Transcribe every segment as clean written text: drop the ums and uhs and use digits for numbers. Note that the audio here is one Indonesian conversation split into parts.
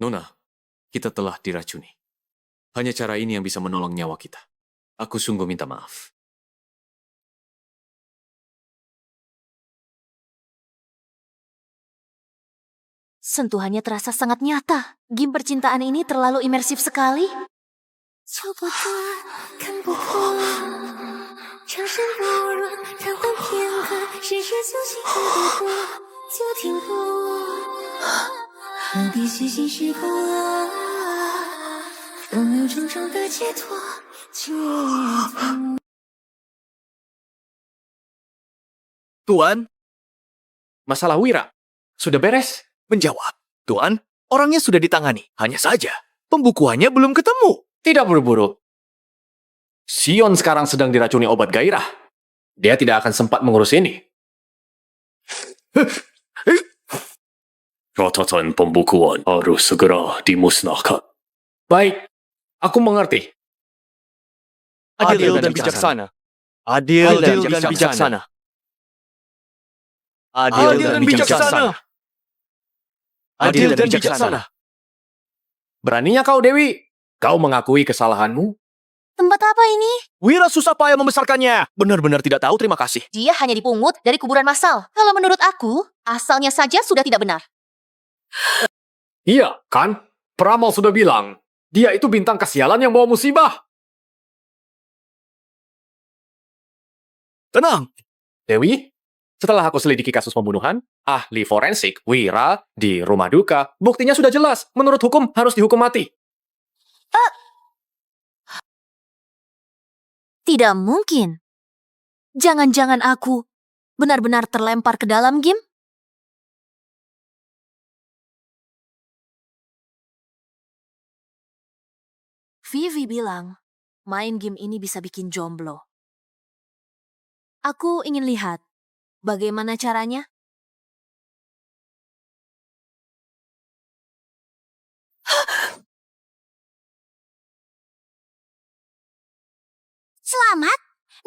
Nona, kita telah diracuni. Hanya cara ini yang bisa menolong nyawa kita. Aku sungguh minta maaf. Sentuhannya terasa sangat nyata. Game percintaan ini terlalu imersif sekali. Tuan, masalah Wira sudah beres. Menjawab, Tuan, orangnya sudah ditangani. Hanya saja, pembukuannya belum ketemu. Tidak buru-buru. Sion sekarang sedang diracuni obat gairah. Dia tidak akan sempat mengurus ini. Catatan pembukuan harus segera dimusnahkan. Baik, aku mengerti. Adil dan bijaksana. Adil dan bijaksana. Adil dan bijaksana. Adil dan bijaksana. Beraninya kau, Dewi? Kau mengakui kesalahanmu? Tempat apa ini? Wira susah payah membesarkannya. Benar-benar tidak tahu, terima kasih. Dia hanya dipungut dari kuburan massal. Kalau menurut aku, asalnya saja sudah tidak benar. Iya, kan? Peramal sudah bilang, dia itu bintang kesialan yang bawa musibah. Tenang. Dewi, setelah aku selidiki kasus pembunuhan, ahli forensik Wira di rumah duka, buktinya sudah jelas. Menurut hukum, harus dihukum mati. Tidak mungkin. Jangan-jangan aku benar-benar terlempar ke dalam game? Vivi bilang, main game ini bisa bikin jomblo. Aku ingin lihat bagaimana caranya. Selamat,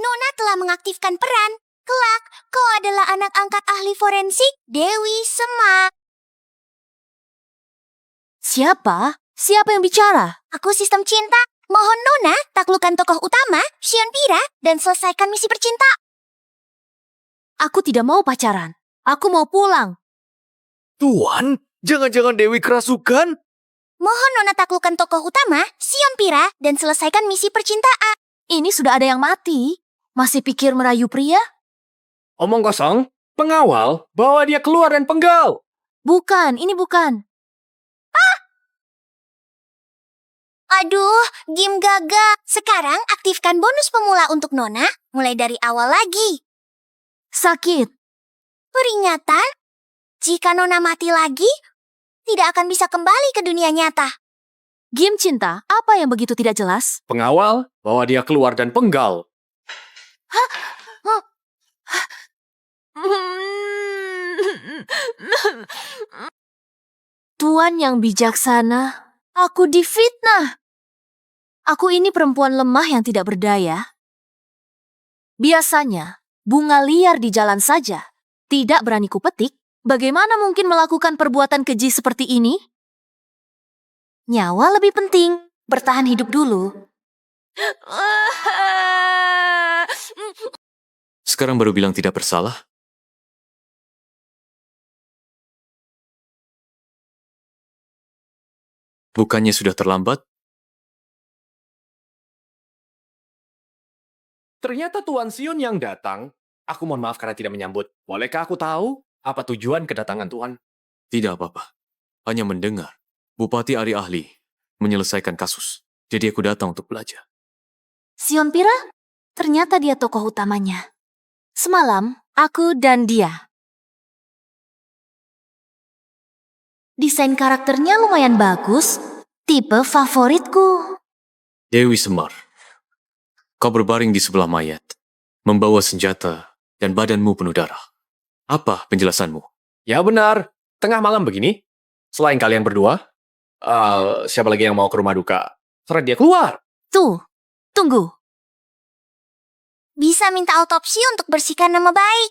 Nona telah mengaktifkan peran. Kelak, kau adalah anak angkat ahli forensik Dewi Semak. Siapa? Siapa yang bicara? Aku sistem cinta. Mohon Nona taklukkan tokoh utama, Sion Pira, dan selesaikan misi percinta. Aku tidak mau pacaran. Aku mau pulang. Tuan, jangan-jangan Dewi kerasukan? Mohon Nona taklukkan tokoh utama, Sion Pira, dan selesaikan misi percintaan. Ini sudah ada yang mati. Masih pikir merayu pria? Omong kosong, pengawal, bawa dia keluar dan penggal. Bukan, ini bukan. Aduh, game gagal. Sekarang aktifkan bonus pemula untuk Nona, mulai dari awal lagi. Sakit. Peringatan, jika Nona mati lagi, tidak akan bisa kembali ke dunia nyata. Game cinta, apa yang begitu tidak jelas? Pengawal, bawa dia keluar dan penggal. Tuan yang bijaksana, aku difitnah. Aku ini perempuan lemah yang tidak berdaya. Biasanya, bunga liar di jalan saja. Tidak berani kupetik, bagaimana mungkin melakukan perbuatan keji seperti ini? Nyawa lebih penting, bertahan hidup dulu. Sekarang baru bilang tidak bersalah? Bukannya sudah terlambat? Ternyata Tuan Sion yang datang. Aku mohon maaf karena tidak menyambut. Bolehkah aku tahu apa tujuan kedatangan Tuan? Tidak apa-apa. Hanya mendengar. Bupati Ari Ahli menyelesaikan kasus. Jadi aku datang untuk belajar. Sion Pira, ternyata dia tokoh utamanya. Semalam, aku dan dia. Desain karakternya lumayan bagus, tipe favoritku. Dewi Semar, kau berbaring di sebelah mayat, membawa senjata dan badanmu penuh darah. Apa penjelasanmu? Ya benar, tengah malam begini. Selain kalian berdua, siapa lagi yang mau ke rumah duka? Suruh dia keluar. Tuh, tunggu. Bisa minta autopsi untuk bersihkan nama baik.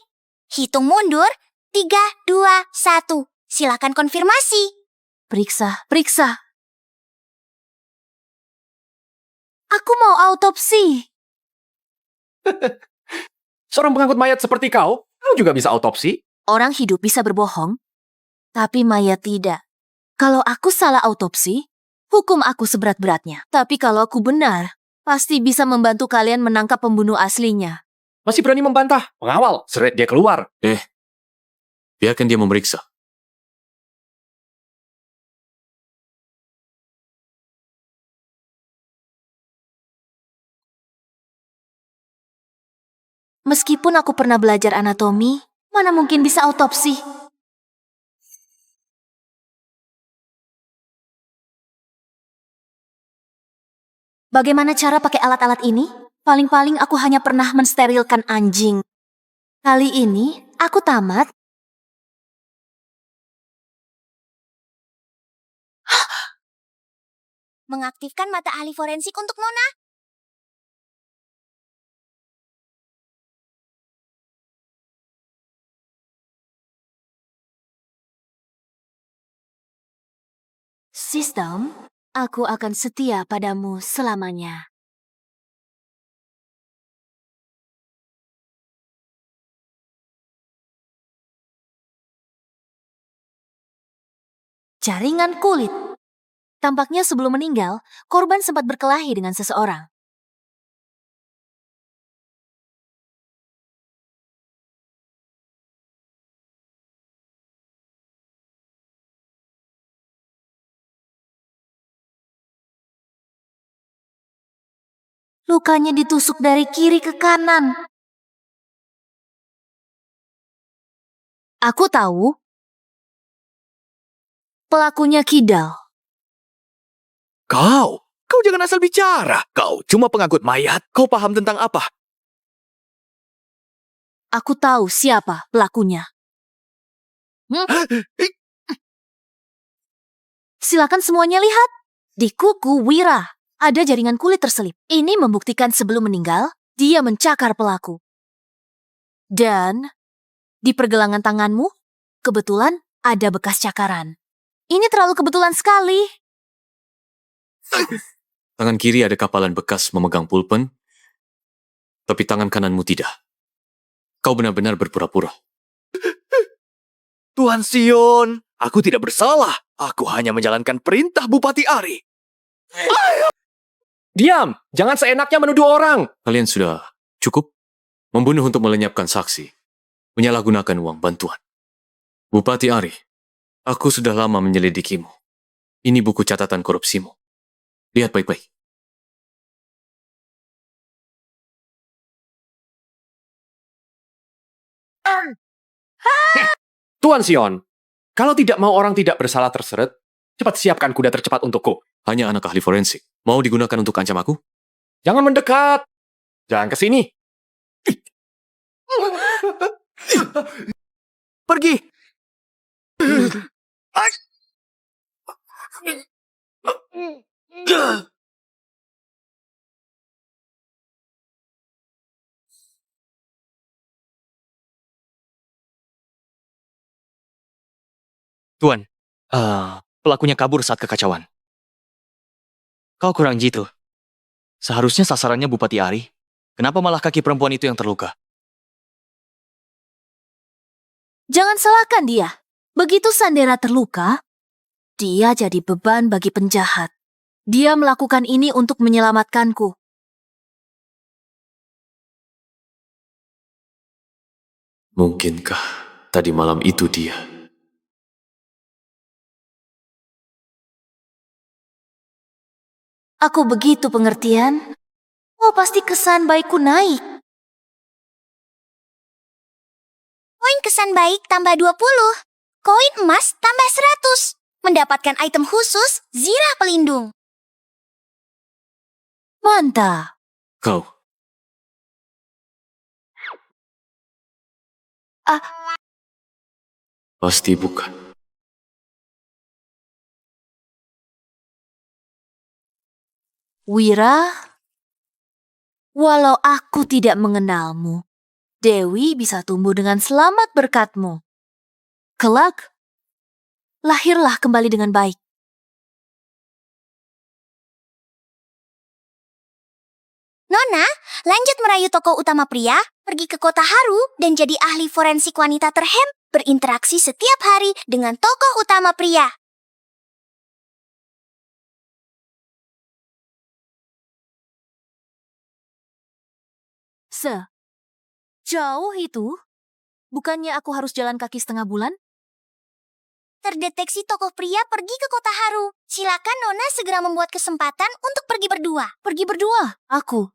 Hitung mundur, 3, 2, 1. Silakan konfirmasi. Periksa, periksa. Aku mau autopsi. Seorang pengangkut mayat seperti kau juga bisa autopsi. Orang hidup bisa berbohong, tapi mayat tidak. Kalau aku salah autopsi, hukum aku seberat-beratnya. Tapi kalau aku benar, pasti bisa membantu kalian menangkap pembunuh aslinya. Masih berani membantah? Pengawal, seret dia keluar. Biarkan dia memeriksa. Meskipun aku pernah belajar anatomi, mana mungkin bisa autopsi? Bagaimana cara pakai alat-alat ini? Paling-paling aku hanya pernah mensterilkan anjing. Kali ini, aku tamat. Mengaktifkan mata ahli forensik untuk Nona. Sistem, aku akan setia padamu selamanya. Jaringan kulit. Tampaknya sebelum meninggal, korban sempat berkelahi dengan seseorang. Lukanya ditusuk dari kiri ke kanan. Aku tahu. Pelakunya kidal. Kau jangan asal bicara. Kau cuma pengangkut mayat. Kau paham tentang apa? Aku tahu siapa pelakunya. Silakan semuanya lihat. Di kuku Wira ada jaringan kulit terselip. Ini membuktikan sebelum meninggal, dia mencakar pelaku. Dan di pergelangan tanganmu, kebetulan ada bekas cakaran. Ini terlalu kebetulan sekali. Tangan kiri ada kapalan bekas memegang pulpen, tapi tangan kananmu tidak. Kau benar-benar berpura-pura. Tuan Sion, aku tidak bersalah. Aku hanya menjalankan perintah Bupati Ari. Diam! Jangan seenaknya menuduh orang. Kalian sudah cukup membunuh untuk melenyapkan saksi, menyalahgunakan uang bantuan. Bupati Ari, aku sudah lama menyelidikimu. Ini buku catatan korupsimu. Lihat baik-baik. Tuan Sion, kalau tidak mau orang tidak bersalah terseret, cepat siapkan kuda tercepat untukku. Hanya anak ahli forensik. Mau digunakan untuk ancam aku? Jangan mendekat. Jangan ke sini. Pergi. Tuan, pelakunya kabur saat kekacauan. Kau kurang jitu. Seharusnya sasarannya Bupati Ari. Kenapa malah kaki perempuan itu yang terluka? Jangan salahkan dia. Begitu Sandera terluka, dia jadi beban bagi penjahat. Dia melakukan ini untuk menyelamatkanku. Mungkinkah tadi malam itu dia? Aku begitu pengertian. Oh, pasti kesan baikku naik. Koin kesan baik tambah 20. Koin emas tambah 100. Mendapatkan item khusus, Zirah Pelindung. Mantap. Kau. Pasti bukan. Wira, walau aku tidak mengenalmu, Dewi bisa tumbuh dengan selamat berkatmu. Kelak, lahirlah kembali dengan baik. Nona, lanjut merayu tokoh utama pria, pergi ke kota Haru, dan jadi ahli forensik wanita terhebat, berinteraksi setiap hari dengan tokoh utama pria. Jauh itu? Bukannya aku harus jalan kaki setengah bulan? Terdeteksi tokoh pria pergi ke kota Haru. Silakan Nona segera membuat kesempatan untuk pergi berdua. Pergi berdua? Aku.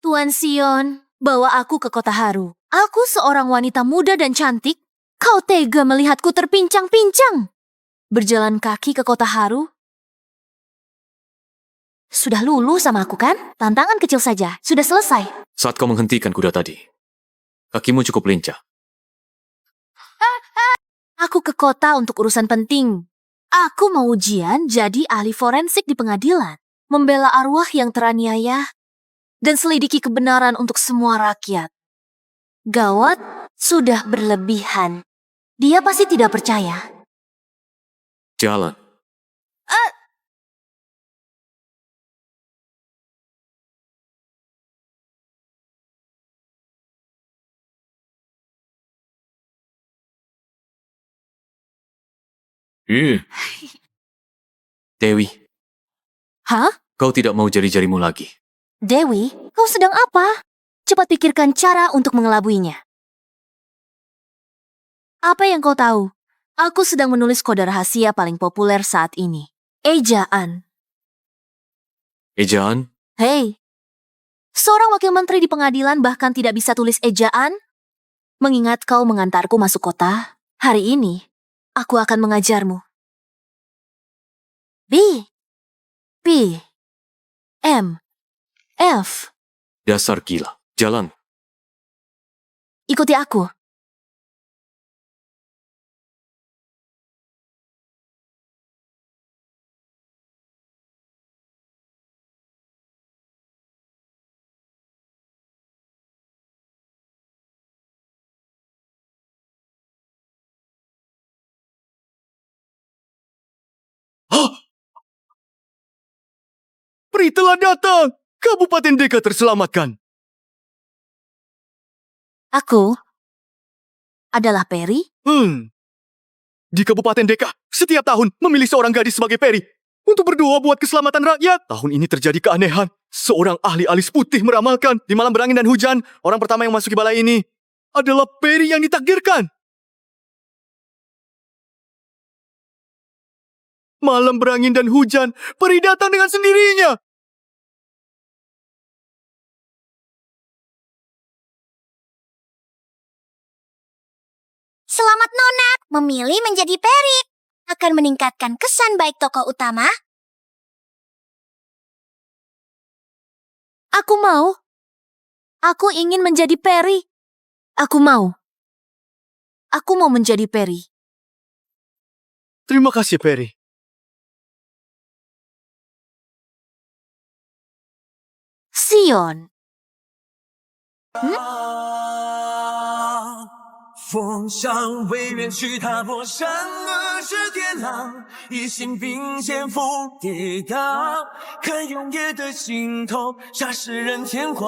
Tuan Sion, bawa aku ke kota Haru. Aku seorang wanita muda dan cantik. Kau tega melihatku terpincang-pincang. Berjalan kaki ke kota Haru? Sudah lulu sama aku kan? Tantangan kecil saja. Sudah selesai. Saat kau menghentikan kuda tadi, kakimu cukup lincah. Aku ke kota untuk urusan penting. Aku mau ujian jadi ahli forensik di pengadilan. Membela arwah yang teraniaya dan selidiki kebenaran untuk semua rakyat. Gawat, sudah berlebihan. Dia pasti tidak percaya. Jalan. Dewi, Hah? kau tidak mau jari-jarimu lagi. Dewi, kau sedang apa? Cepat pikirkan cara untuk mengelabuinya. Apa yang kau tahu? Aku sedang menulis kode rahasia paling populer saat ini. Ejaan. Ejaan? Hei, seorang wakil menteri di pengadilan bahkan tidak bisa tulis ejaan? Mengingat kau mengantarku masuk kota, hari ini aku akan mengajarmu. B, P, M, F. Dasar gila. Jalan. Ikuti aku. Peri telah datang! Kabupaten Deka terselamatkan. Aku adalah Peri. Di Kabupaten Deka, setiap tahun memilih seorang gadis sebagai peri untuk berdoa buat keselamatan rakyat. Tahun ini terjadi keanehan. Seorang ahli alis putih meramalkan di malam berangin dan hujan, orang pertama yang masuki balai ini adalah peri yang ditakdirkan. Malam berangin dan hujan, peri datang dengan sendirinya. Selamat Nona, memilih menjadi peri akan meningkatkan kesan baik tokoh utama. Aku mau. Aku ingin menjadi peri. Aku mau. Aku mau menjadi peri. Terima kasih, Peri. Sion. 风向未远去，踏破山河是天浪，一心并肩赴抵挡，看永夜的尽头，杀世人天荒，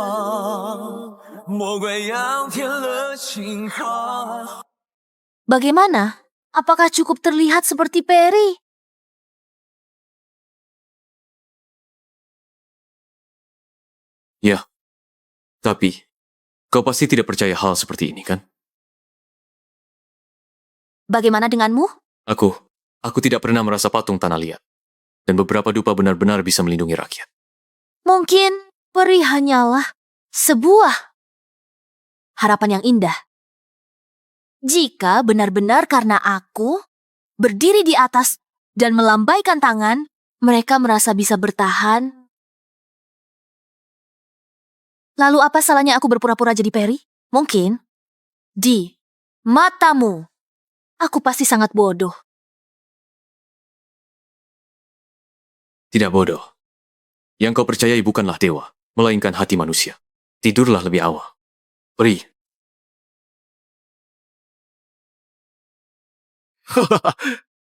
魔鬼要添了情话。 Bagaimana? Apakah cukup terlihat seperti peri? Ya. Tapi, kau pasti tidak percaya hal seperti ini, kan? Bagaimana denganmu? Aku tidak pernah merasa patung tanah liat. Dan beberapa dupa benar-benar bisa melindungi rakyat. Mungkin peri hanyalah sebuah harapan yang indah. Jika benar-benar karena aku berdiri di atas dan melambaikan tangan, mereka merasa bisa bertahan. Lalu apa salahnya aku berpura-pura jadi peri? Mungkin di matamu, aku pasti sangat bodoh. Tidak bodoh. Yang kau percayai bukanlah dewa, melainkan hati manusia. Tidurlah lebih awal. Peri,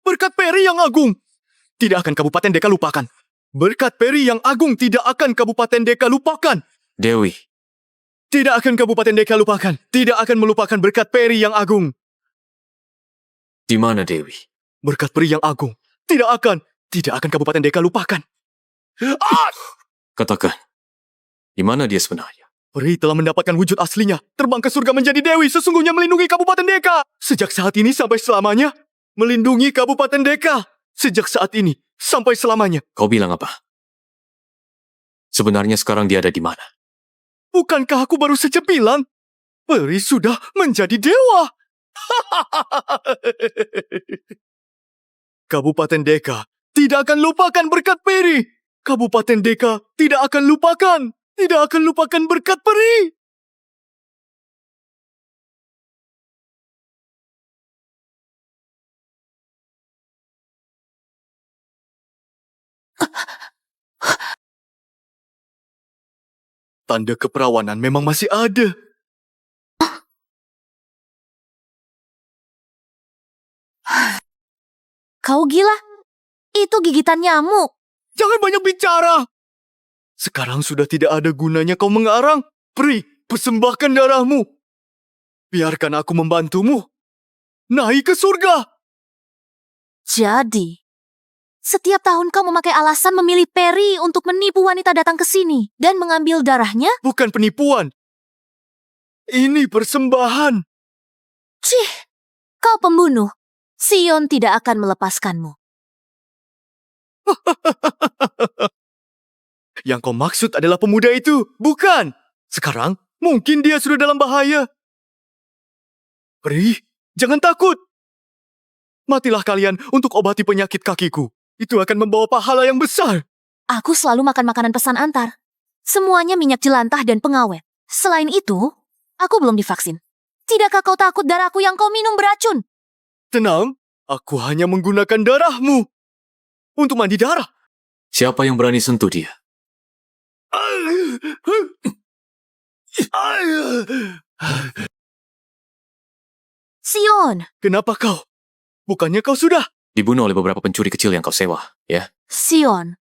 Berkat peri yang agung, tidak akan Kabupaten Deka lupakan. Berkat peri yang agung, tidak akan Kabupaten Deka lupakan. Dewi, Tidak akan Kabupaten Deka lupakan. Tidak akan melupakan berkat peri yang agung. di mana Dewi? Berkat peri yang agung, tidak akan Kabupaten Deka lupakan. Katakan, di mana dia sebenarnya? Peri telah mendapatkan wujud aslinya, terbang ke surga menjadi dewi, sesungguhnya melindungi Kabupaten Deka. Sejak saat ini sampai selamanya, melindungi Kabupaten Deka. Sejak saat ini sampai selamanya. Kau bilang apa? Sebenarnya sekarang dia ada di mana? Bukankah aku baru saja bilang, peri sudah menjadi dewa? Kabupaten Deka tidak akan lupakan berkat peri. Kabupaten Deka tidak akan lupakan berkat peri. Tanda keperawanan memang masih ada. Kau gila? Itu gigitan nyamuk. Jangan banyak bicara. Sekarang sudah tidak ada gunanya kau mengarang. Peri, persembahkan darahmu. Biarkan aku membantumu. Naik ke surga. Jadi, setiap tahun kau memakai alasan memilih peri untuk menipu wanita datang ke sini dan mengambil darahnya? Bukan penipuan. Ini persembahan. Cih, kau pembunuh. Sion tidak akan melepaskanmu. Yang kau maksud adalah pemuda itu, bukan? Sekarang, mungkin dia sudah dalam bahaya. Peri, jangan takut. Matilah kalian untuk obati penyakit kakiku. Itu akan membawa pahala yang besar. Aku selalu makan makanan pesan antar. Semuanya minyak jelantah dan pengawet. Selain itu, aku belum divaksin. Tidakkah kau takut darahku yang kau minum beracun? Tenang, aku hanya menggunakan darahmu untuk mandi darah. Siapa yang berani sentuh dia? Sion, Kenapa kau? Bukannya kau sudah? Dibunuh oleh beberapa pencuri kecil yang kau sewa, ya? Sion.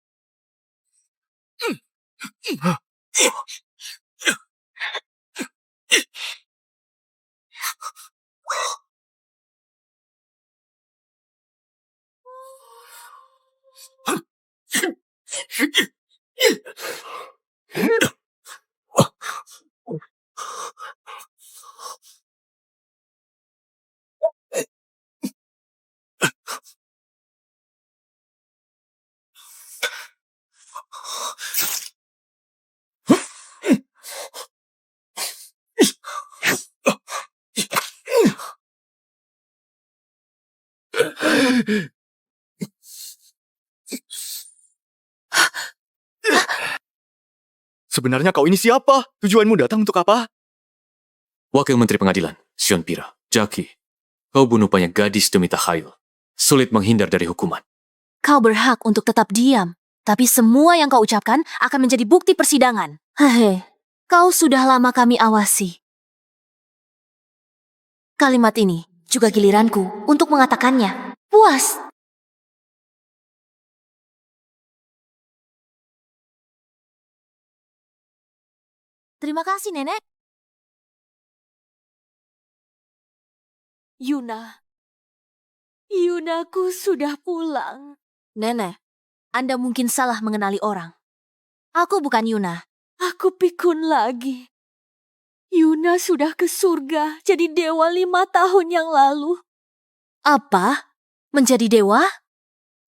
Sebenarnya kau ini siapa? Tujuanmu datang untuk apa? Wakil Menteri Pengadilan, Sion Pira. Jaki, kau bunuh banyak gadis demi takhayul. Sulit menghindar dari hukuman. Kau berhak untuk tetap diam. Tapi semua yang kau ucapkan akan menjadi bukti persidangan. Hehe, kau sudah lama kami awasi. Kalimat ini juga giliranku untuk mengatakannya. Puas. Terima kasih, Nenek. Yunaku sudah pulang. Nenek, Anda mungkin salah mengenali orang. Aku bukan Yuna. Aku pikun lagi. Yuna sudah ke surga jadi dewa 5 tahun yang lalu. Apa? Menjadi dewa?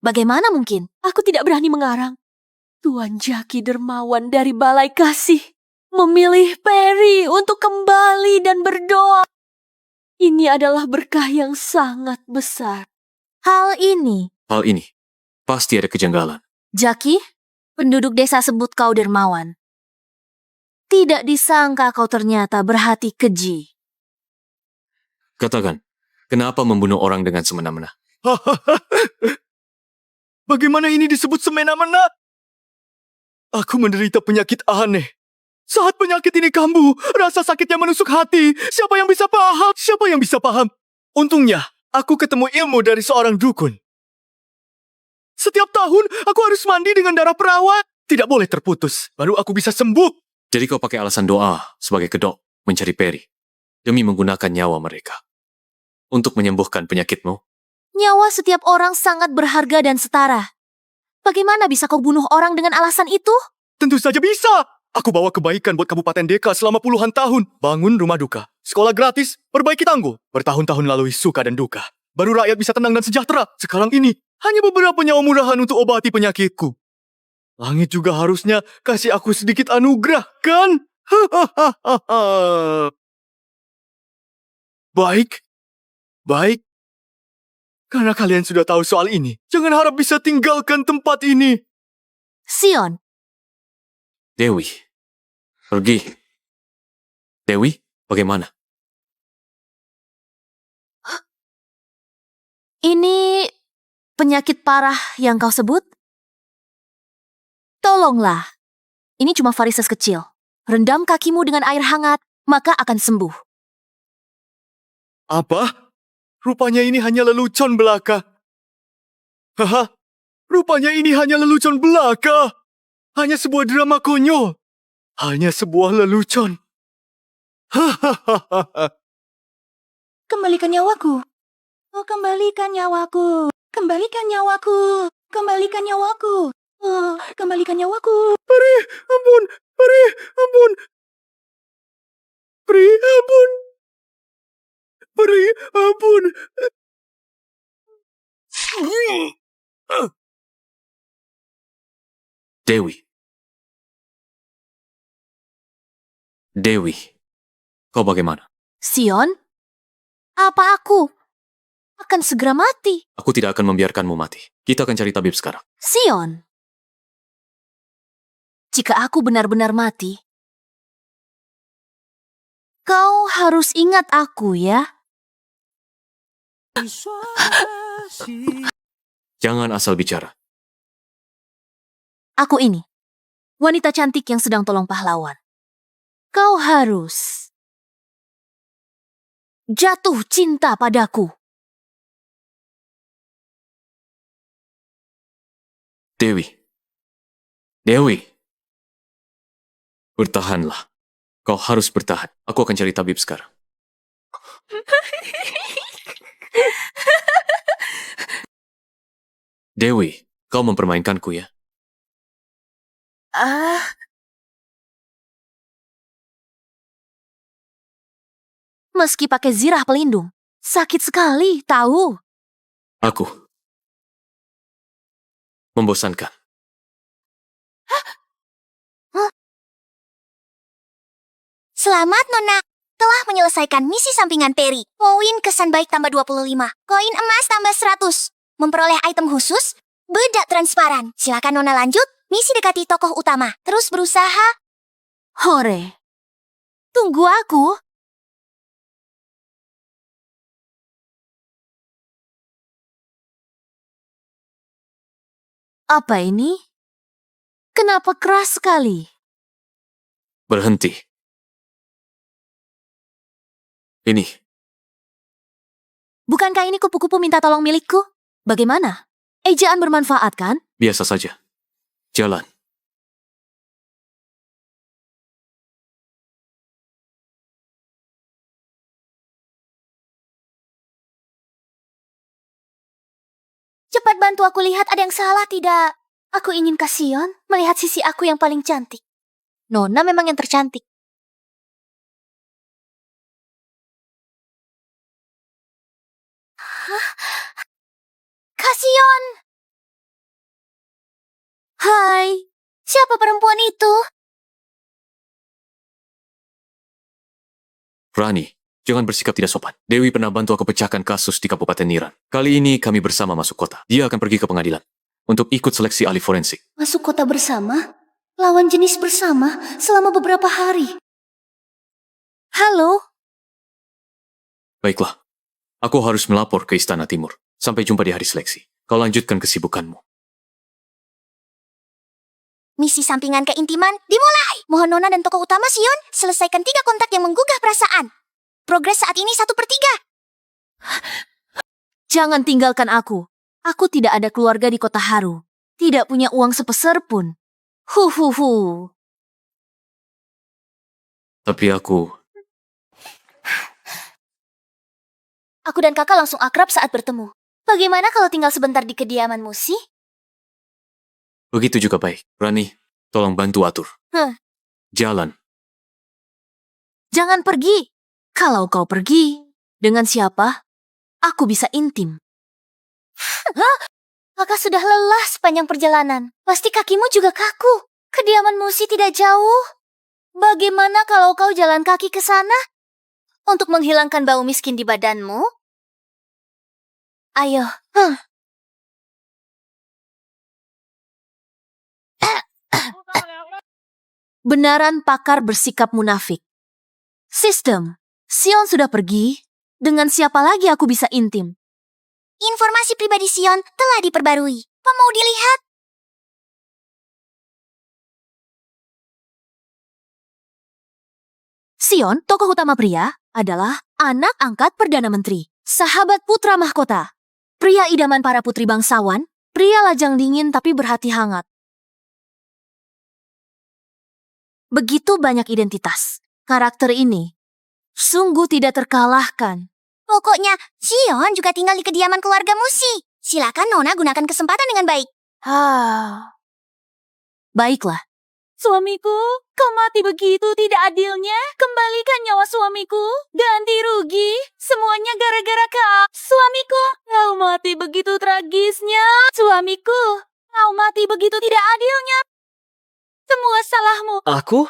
Bagaimana mungkin? Aku tidak berani mengarang. Tuan Jaki dermawan dari Balai Kasih memilih Peri untuk kembali dan berdoa. Ini adalah berkah yang sangat besar. Hal ini, Pasti ada kejanggalan. Jaki, penduduk desa sebut kau dermawan. Tidak disangka kau ternyata berhati keji. Katakan, kenapa membunuh orang dengan semena-mena? Bagaimana ini disebut semena-mena? Aku menderita penyakit aneh. Saat penyakit ini kambuh, rasa sakitnya menusuk hati. Siapa yang bisa paham? Untungnya, aku ketemu ilmu dari seorang dukun. Setiap tahun, aku harus mandi dengan darah perawat. Tidak boleh terputus, baru aku bisa sembuh. Jadi kau pakai alasan doa sebagai kedok mencari Peri demi menggunakan nyawa mereka untuk menyembuhkan penyakitmu. Nyawa setiap orang sangat berharga dan setara. Bagaimana bisa kau bunuh orang dengan alasan itu? Tentu saja bisa. Aku bawa kebaikan buat Kabupaten Deka selama puluhan tahun. Bangun rumah duka, sekolah gratis, perbaiki tanggul. Bertahun-tahun lalui suka dan duka. Baru rakyat bisa tenang dan sejahtera. Sekarang ini, hanya beberapa nyawa murahan untuk obati penyakitku. Langit juga harusnya kasih aku sedikit anugerah, kan? Baik. Karena kalian sudah tahu soal ini, jangan harap bisa tinggalkan tempat ini. Sion, Dewi, pergi. Dewi, bagaimana? ini penyakit parah yang kau sebut? Tolonglah. Ini cuma varises kecil. Rendam kakimu dengan air hangat, maka akan sembuh. Apa? Rupanya ini hanya lelucon belaka. Haha, rupanya ini hanya lelucon belaka. Hanya sebuah drama konyol. Hanya sebuah lelucon. Hahaha. Kembalikan nyawaku. Oh, kembalikan nyawaku. Kembalikan nyawaku. Kembalikan nyawaku. Oh, kembalikan nyawaku. Peri, ampun. Peri, ampun. Peri, ampun. Peri, ampun. Dewi. Dewi, kau bagaimana? Sion, apa aku akan segera mati? Aku tidak akan membiarkanmu mati. Kita akan cari tabib sekarang. Sion, jika aku benar-benar mati, kau harus ingat aku ya. Jangan asal bicara. Aku ini, wanita cantik yang sedang tolong pahlawan. Kau harus jatuh cinta padaku. Dewi. Dewi. Bertahanlah. Kau harus bertahan. Aku akan cari tabib sekarang. Dewi, kau mempermainkanku ya? Meski pakai zirah pelindung, sakit sekali, tahu? Aku. Membosankan. Selamat, Nona. Telah menyelesaikan misi sampingan Peri. Poin kesan baik tambah 25. Koin emas tambah 100. Memperoleh item khusus, bedak transparan. Silakan Nona lanjut. Misi dekati tokoh utama. Terus berusaha. Hore. Tunggu aku. Apa ini? Kenapa keras sekali? Berhenti. Ini. Bukankah ini kupu-kupu minta tolong milikku? Bagaimana? Ejaan bermanfaat kan? Biasa saja. Jalan. Cepat bantu aku lihat ada yang salah tidak. Aku ingin Kasion melihat sisi aku yang paling cantik. Nona memang yang tercantik. Kasion! Hai. Siapa perempuan itu? Rani, jangan bersikap tidak sopan. Dewi pernah bantu aku pecahkan kasus di Kabupaten Niran. Kali ini kami bersama masuk kota. Dia akan pergi ke pengadilan untuk ikut seleksi ahli forensik. Masuk kota bersama? Lawan jenis bersama selama beberapa hari. Halo. Baiklah. Aku harus melapor ke Istana Timur. Sampai jumpa di hari seleksi. Kau lanjutkan kesibukanmu. Misi sampingan keintiman dimulai. Mohon Nona dan tokoh utama Sion selesaikan 3 kontak yang menggugah perasaan. Progres saat ini 1/3. Jangan tinggalkan aku. Aku tidak ada keluarga di kota Haru. Tidak punya uang sepeser pun. Hu. Tapi aku... Aku dan kakak langsung akrab saat bertemu. Bagaimana kalau tinggal sebentar di kediamanmu sih? Begitu juga baik. Rani, tolong bantu atur. Jalan. Jangan pergi. Kalau kau pergi, dengan siapa? Aku bisa intim. Kakak sudah lelah sepanjang perjalanan. Pasti kakimu juga kaku. Kediamanmu sih tidak jauh. Bagaimana kalau kau jalan kaki ke sana? Untuk menghilangkan bau miskin di badanmu? Ayo. Benaran pakar bersikap munafik. Sistem, Sion sudah pergi. Dengan siapa lagi aku bisa intim? Informasi pribadi Sion telah diperbarui. Apa mau dilihat? Sion, tokoh utama pria, adalah anak angkat Perdana Menteri, sahabat putra mahkota, pria idaman para putri bangsawan, pria lajang dingin tapi berhati hangat. Begitu banyak identitas. Karakter ini sungguh tidak terkalahkan. Pokoknya, Sion juga tinggal di kediaman keluarga Musi. Silakan Nona gunakan kesempatan dengan baik. Baiklah. Suamiku, kau mati begitu tidak adilnya. Kembalikan nyawa suamiku. Ganti rugi. Semuanya gara-gara kau. Suamiku, kau mati begitu tragisnya. Suamiku, kau mati begitu tidak adilnya. Semua salahmu. Aku?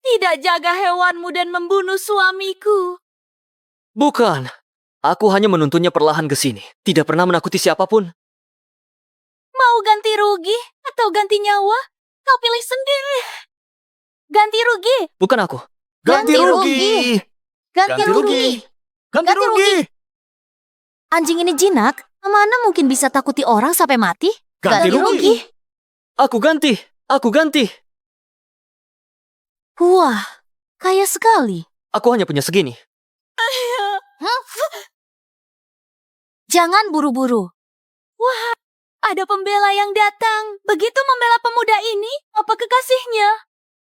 Tidak jaga hewanmu dan membunuh suamiku. Bukan. Aku hanya menuntunnya perlahan ke sini. Tidak pernah menakuti siapapun. Mau ganti rugi atau ganti nyawa? Kau pilih sendiri. Ganti rugi. Bukan aku. Ganti rugi. Ganti rugi. Ganti rugi. Anjing ini jinak. Mana mungkin bisa takuti orang sampai mati? Ganti rugi. Aku ganti. Aku ganti. Wah, kaya sekali. Aku hanya punya segini. Jangan buru-buru. Ada pembela yang datang. Begitu membela pemuda ini, apa kekasihnya?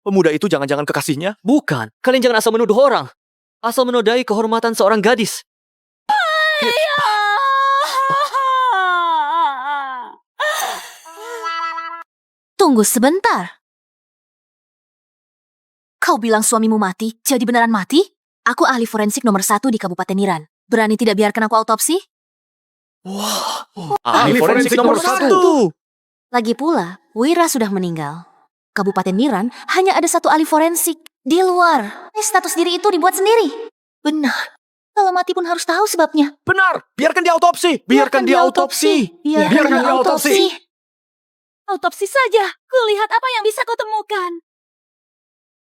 Pemuda itu jangan-jangan kekasihnya? Bukan. Kalian jangan asal menuduh orang. Asal menodai kehormatan seorang gadis. Tunggu sebentar. Kau bilang suamimu mati, jadi beneran mati? Aku ahli forensik nomor 1 di Kabupaten Niran. Berani tidak biarkan aku autopsi? Ahli forensik nomor 1. Lagi pula, Wira sudah meninggal. Kabupaten Niran hanya ada 1 ahli forensik. Di luar, status diri itu dibuat sendiri. Benar. Kalau mati pun harus tahu sebabnya. Benar. Biarkan dia autopsi. Biarkan dia autopsi. Biarkan dia autopsi. Autopsi saja. Kulihat apa yang bisa kau temukan.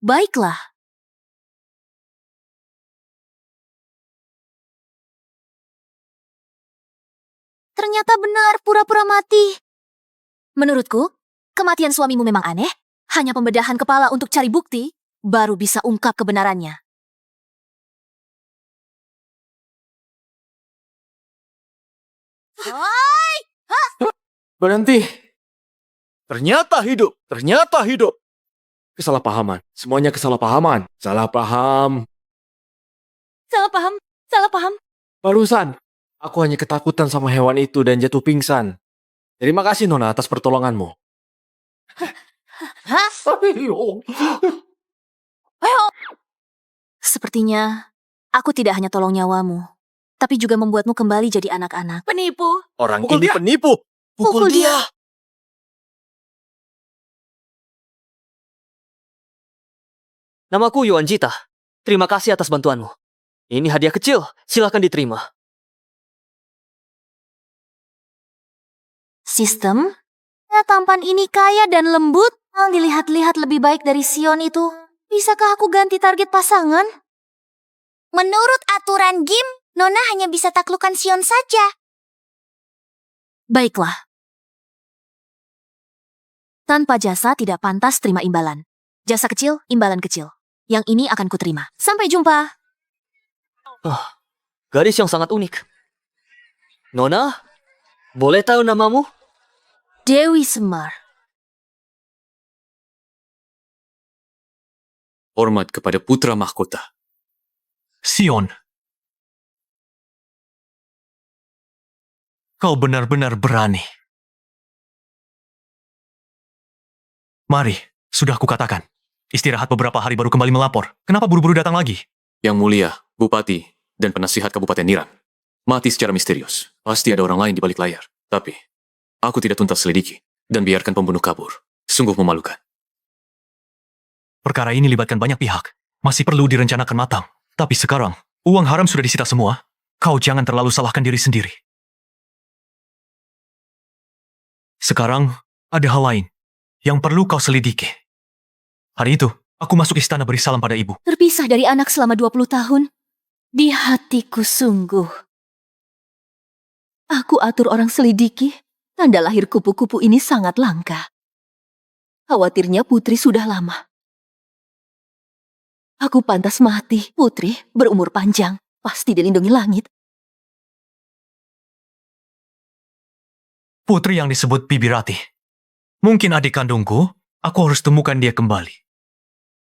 Baiklah. Ternyata benar pura-pura mati. Menurutku, kematian suamimu memang aneh. Hanya pembedahan kepala untuk cari bukti, baru bisa ungkap kebenarannya. Berhenti. Ternyata hidup. Ternyata hidup. Kesalahpahaman. Semuanya kesalahpahaman. Salah paham. Salah paham. Salah paham. Barusan, aku hanya ketakutan sama hewan itu dan jatuh pingsan. Terima kasih Nona atas pertolonganmu. Sepertinya, aku tidak hanya tolong nyawamu, tapi juga membuatmu kembali jadi anak-anak. Penipu. Orang Pukul ini dia. penipu. Pukul dia. Namaku Yuan Jita. Terima kasih atas bantuanmu. Ini hadiah kecil. Silakan diterima. Sistem? Ya, tampan ini kaya dan lembut. Dilihat-lihat lebih baik dari Sion itu. Bisakah aku ganti target pasangan? Menurut aturan game, Nona hanya bisa taklukkan Sion saja. Baiklah. Tanpa jasa tidak pantas terima imbalan. Jasa kecil, imbalan kecil. Yang ini akan kuterima. Sampai jumpa. Gadis yang sangat unik. Nona, boleh tahu namamu? Dewi Semar. Hormat kepada putra mahkota. Sion, kau benar-benar berani. Mari, sudah kukatakan. Istirahat beberapa hari baru kembali melapor. Kenapa buru-buru datang lagi? Yang Mulia, Bupati, dan Penasihat Kabupaten Niran mati secara misterius. Pasti ada orang lain di balik layar. Tapi, aku tidak tuntas selidiki dan biarkan pembunuh kabur. Sungguh memalukan. Perkara ini libatkan banyak pihak. Masih perlu direncanakan matang. Tapi sekarang, uang haram sudah disita semua. Kau jangan terlalu salahkan diri sendiri. Sekarang, ada hal lain yang perlu kau selidiki. Hari itu, aku masuk istana beri salam pada ibu. Terpisah dari anak selama 20 tahun. Di hatiku sungguh. Aku atur orang selidiki. Tanda lahir kupu-kupu ini sangat langka. Khawatirnya putri sudah lama. Aku pantas mati. Putri berumur panjang. Pasti dilindungi langit. Putri yang disebut Bibi Ratih. Mungkin adik kandungku, aku harus temukan dia kembali.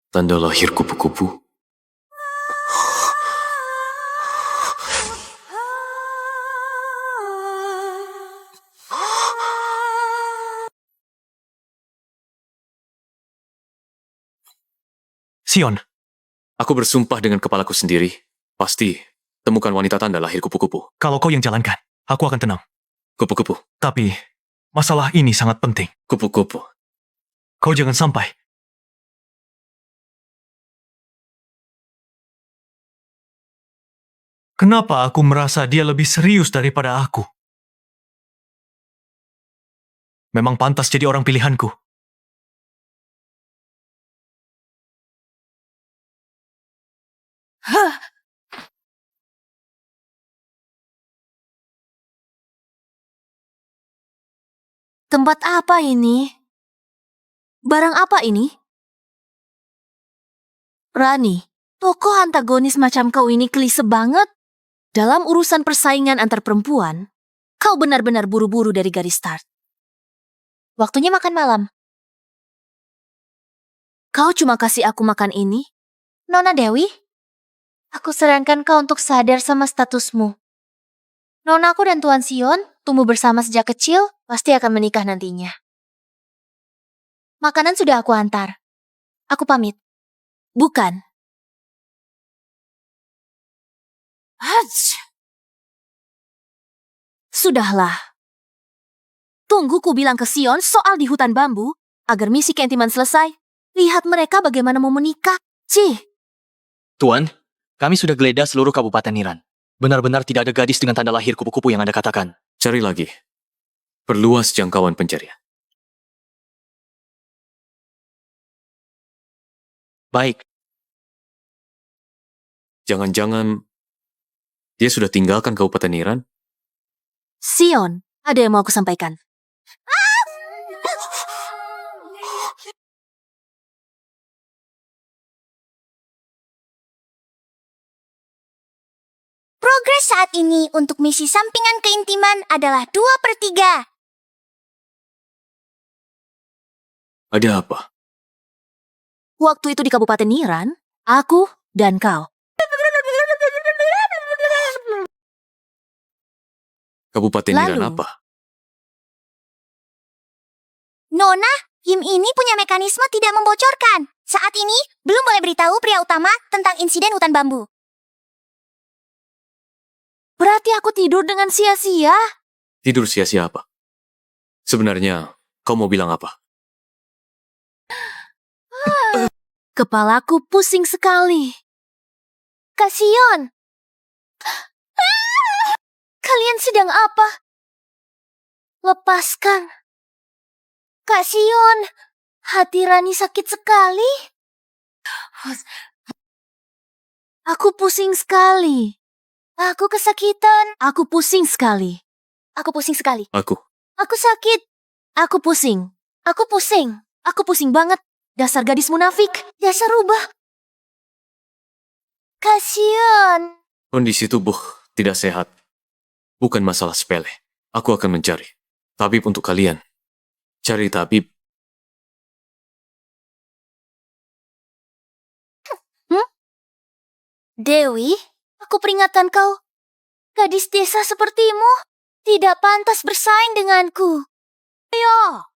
Tanda lahir kupu-kupu. Sion, Aku bersumpah dengan kepalaku sendiri. Pasti temukan wanita tanda lahir kupu-kupu. kalau kau yang jalankan, aku akan tenang. Kupu-kupu. Tapi, masalah ini sangat penting. Kupu-kupu. Kau jangan sampai. Kenapa aku merasa dia lebih serius daripada aku? Memang pantas jadi orang pilihanku. Tempat apa ini? Barang apa ini? Rani, tokoh antagonis macam kau ini klise banget. Dalam urusan persaingan antar perempuan, kau benar-benar buru-buru dari garis start. Waktunya makan malam. Kau cuma kasih aku makan ini? Nona Dewi, aku sarankan kau untuk sadar sama statusmu. Nona aku dan Tuan Sion tumbuh bersama sejak kecil, pasti akan menikah nantinya. Makanan sudah aku antar. Aku pamit. Bukan. Hats. Sudahlah. Tunggu ku bilang ke Sion soal di hutan bambu, agar misi keintiman selesai. Lihat mereka bagaimana mau menikah. Cih. Tuan, kami sudah geledah seluruh Kabupaten Niran. Benar-benar tidak ada gadis dengan tanda lahir kupu-kupu yang Anda katakan. Cari lagi. Perluas jangkauan pencarian. Baik, Jangan-jangan dia sudah tinggalkan Kabupaten Niran? Sion, ada yang mau aku sampaikan. Progres saat ini untuk misi sampingan keintiman adalah 2/3. Ada apa? Waktu itu di Kabupaten Niran, aku dan kau. Kabupaten Lalu? Niran apa? Nona, Kim ini punya mekanisme tidak membocorkan. Saat ini, belum boleh beritahu pria utama tentang insiden hutan bambu. Berarti aku tidur dengan sia-sia. Tidur sia-sia apa? Sebenarnya, kau mau bilang apa? Kepalaku pusing sekali. Kasion, Kalian sedang apa? Lepaskan. Kasion, Hati Rani sakit sekali. Aku pusing sekali. aku kesakitan. Aku pusing sekali. Aku pusing sekali. Aku. Aku sakit. Aku pusing. Aku pusing. Aku pusing banget. Dasar gadis munafik. Dasar rubah. Kasion. Kondisi tubuh tidak sehat. Bukan masalah sepele. Aku akan mencari tabib untuk kalian. Cari tabib. Dewi, aku peringatkan kau. Gadis desa sepertimu tidak pantas bersaing denganku. Ayo.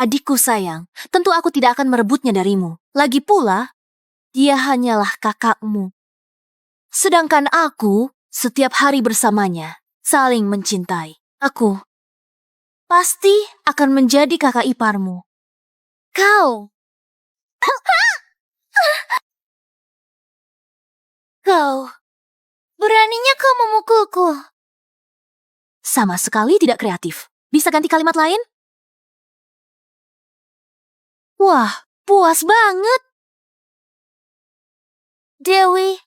Adikku sayang, tentu aku tidak akan merebutnya darimu. Lagi pula, dia hanyalah kakakmu. Sedangkan aku setiap hari bersamanya, saling mencintai. Aku pasti akan menjadi kakak iparmu. Kau. Kau. Beraninya kau memukulku. Sama sekali tidak kreatif. Bisa ganti kalimat lain? Wah, puas banget. Dewi.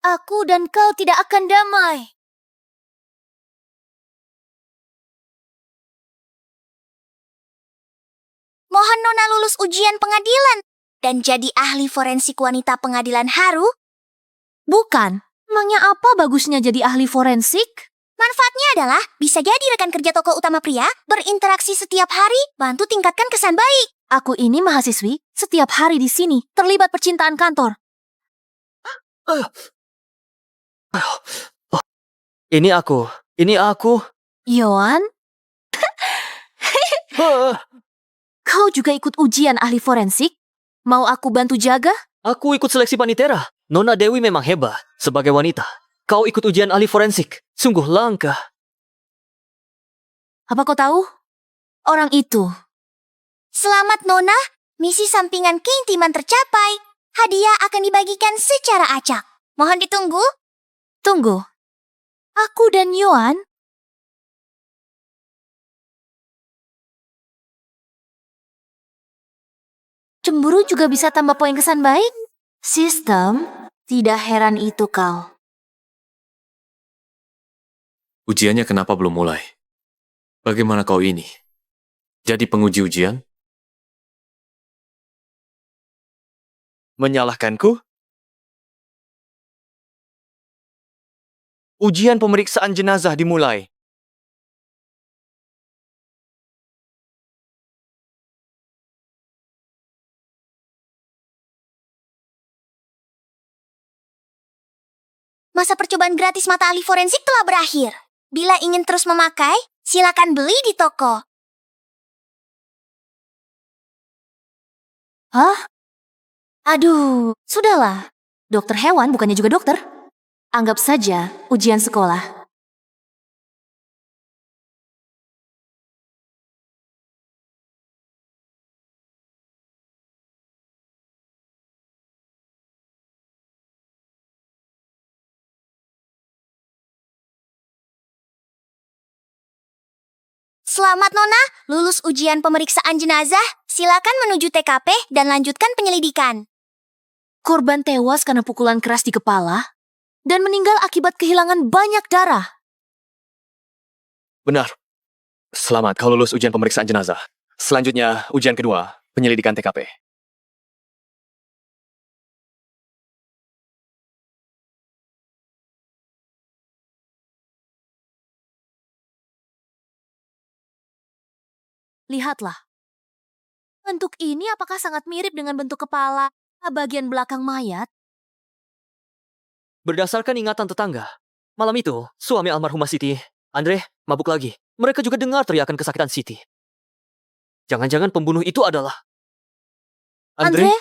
Aku dan kau tidak akan damai. Mohon Nona lulus ujian pengadilan dan jadi ahli forensik wanita pengadilan haru. Bukan. Emangnya apa bagusnya jadi ahli forensik? Manfaatnya adalah bisa jadi rekan kerja tokoh utama pria, berinteraksi setiap hari, bantu tingkatkan kesan baik. Aku ini mahasiswi, setiap hari di sini, terlibat percintaan kantor. Ini aku. Yohan, kau juga ikut ujian ahli forensik? Mau aku bantu jaga? Aku ikut seleksi panitera. Nona Dewi memang hebat sebagai wanita. Kau ikut ujian ahli forensik. Sungguh langka. Apa kau tahu? Orang itu. Selamat Nona, misi sampingan keintiman tercapai. Hadiah akan dibagikan secara acak. Mohon ditunggu. Tunggu. Aku dan Yohan. Cemburu juga bisa tambah poin kesan baik? Sistem, tidak heran itu kau. Ujiannya kenapa belum mulai? Bagaimana kau ini? Jadi penguji ujian? Menyalahkanku? Ujian pemeriksaan jenazah dimulai. Masa percobaan gratis mata ahli forensik telah berakhir. Bila ingin terus memakai, silakan beli di toko. Hah? Aduh, sudahlah. Dokter hewan bukannya juga dokter. Anggap saja ujian sekolah. Selamat Nona, lulus ujian pemeriksaan jenazah. Silakan menuju TKP dan lanjutkan penyelidikan. Korban tewas karena pukulan keras di kepala dan meninggal akibat kehilangan banyak darah. Benar. Selamat, kau lulus ujian pemeriksaan jenazah. Selanjutnya, ujian kedua, penyelidikan TKP. Lihatlah. Bentuk ini apakah sangat mirip dengan bentuk kepala bagian belakang mayat? Berdasarkan ingatan tetangga, malam itu suami almarhumah Siti, Andre, mabuk lagi. Mereka juga dengar teriakan kesakitan Siti. Jangan-jangan pembunuh itu adalah... Andre?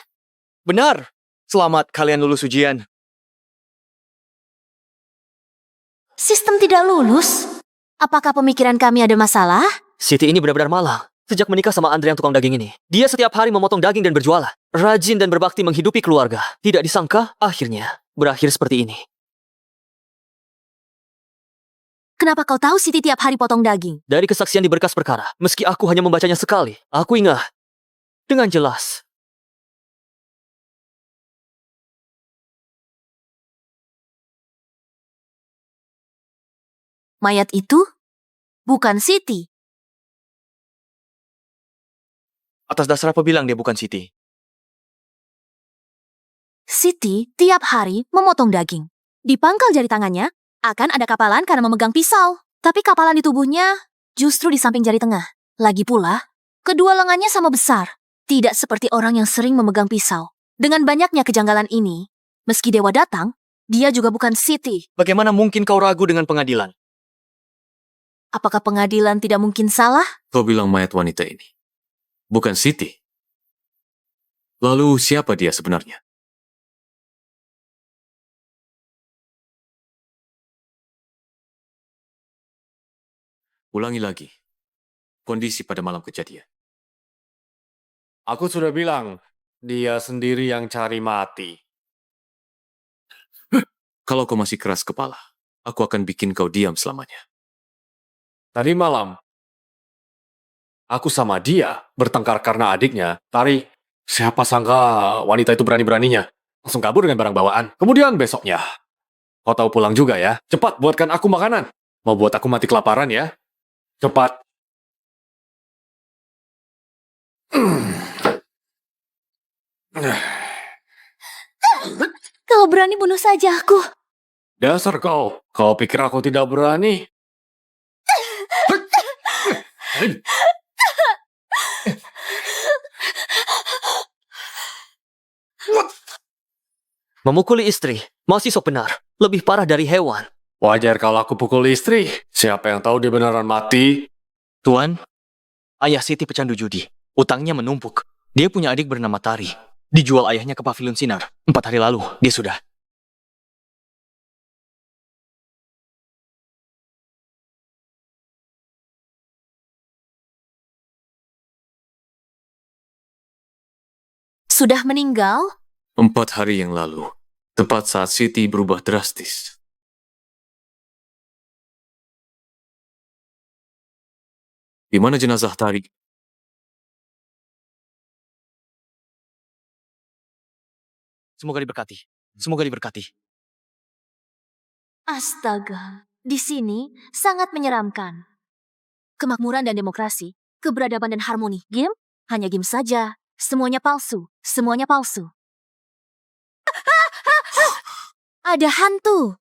Benar. Selamat, kalian lulus ujian. Sistem tidak lulus? Apakah pemikiran kami ada masalah? Siti ini benar-benar malang. Sejak menikah sama Andre yang tukang daging ini, dia setiap hari memotong daging dan berjualan. Rajin dan berbakti menghidupi keluarga. Tidak disangka, akhirnya berakhir seperti ini. Kenapa kau tahu Siti tiap hari potong daging? Dari kesaksian di berkas perkara, meski aku hanya membacanya sekali, aku ingat dengan jelas. Mayat itu bukan Siti. Atas dasar apa bilang dia bukan Siti? Siti tiap hari memotong daging. Di pangkal jari tangannya akan ada kapalan karena memegang pisau. Tapi kapalan di tubuhnya justru di samping jari tengah. Lagi pula, kedua lengannya sama besar. Tidak seperti orang yang sering memegang pisau. Dengan banyaknya kejanggalan ini, meski dewa datang, dia juga bukan Siti. Bagaimana mungkin kau ragu dengan pengadilan? Apakah pengadilan tidak mungkin salah? Kau bilang mayat wanita ini. Bukan Siti. Lalu siapa dia sebenarnya? Ulangi lagi. Kondisi pada malam kejadian. Aku sudah bilang, dia sendiri yang cari mati. Kalau kau masih keras kepala, aku akan bikin kau diam selamanya. Tadi malam, aku sama dia bertengkar karena adiknya, Tari. Siapa sangka wanita itu berani-beraninya. Langsung kabur dengan barang bawaan. Kemudian besoknya, kau tahu pulang juga ya. Cepat buatkan aku makanan. Mau buat aku mati kelaparan ya. Cepat. Kau berani bunuh saja aku. Dasar kau. Kau pikir aku tidak berani? Memukuli istri, masih sok benar. Lebih parah dari hewan. Wajar kalau aku pukul istri. Siapa yang tahu dia beneran mati? Tuan, ayah Siti pecandu judi. Utangnya menumpuk. Dia punya adik bernama Tari. Dijual ayahnya ke Pavilion Sinar. 4 hari lalu, dia sudah. Sudah meninggal? 4 hari yang lalu, tepat saat Siti berubah drastis. Di mana jenazah Tari? Semoga diberkati. Semoga diberkati. Astaga, di sini sangat menyeramkan. Kemakmuran dan demokrasi, keberadaban dan harmoni. Game? Hanya game saja. Semuanya palsu. Semuanya palsu. Ada hantu.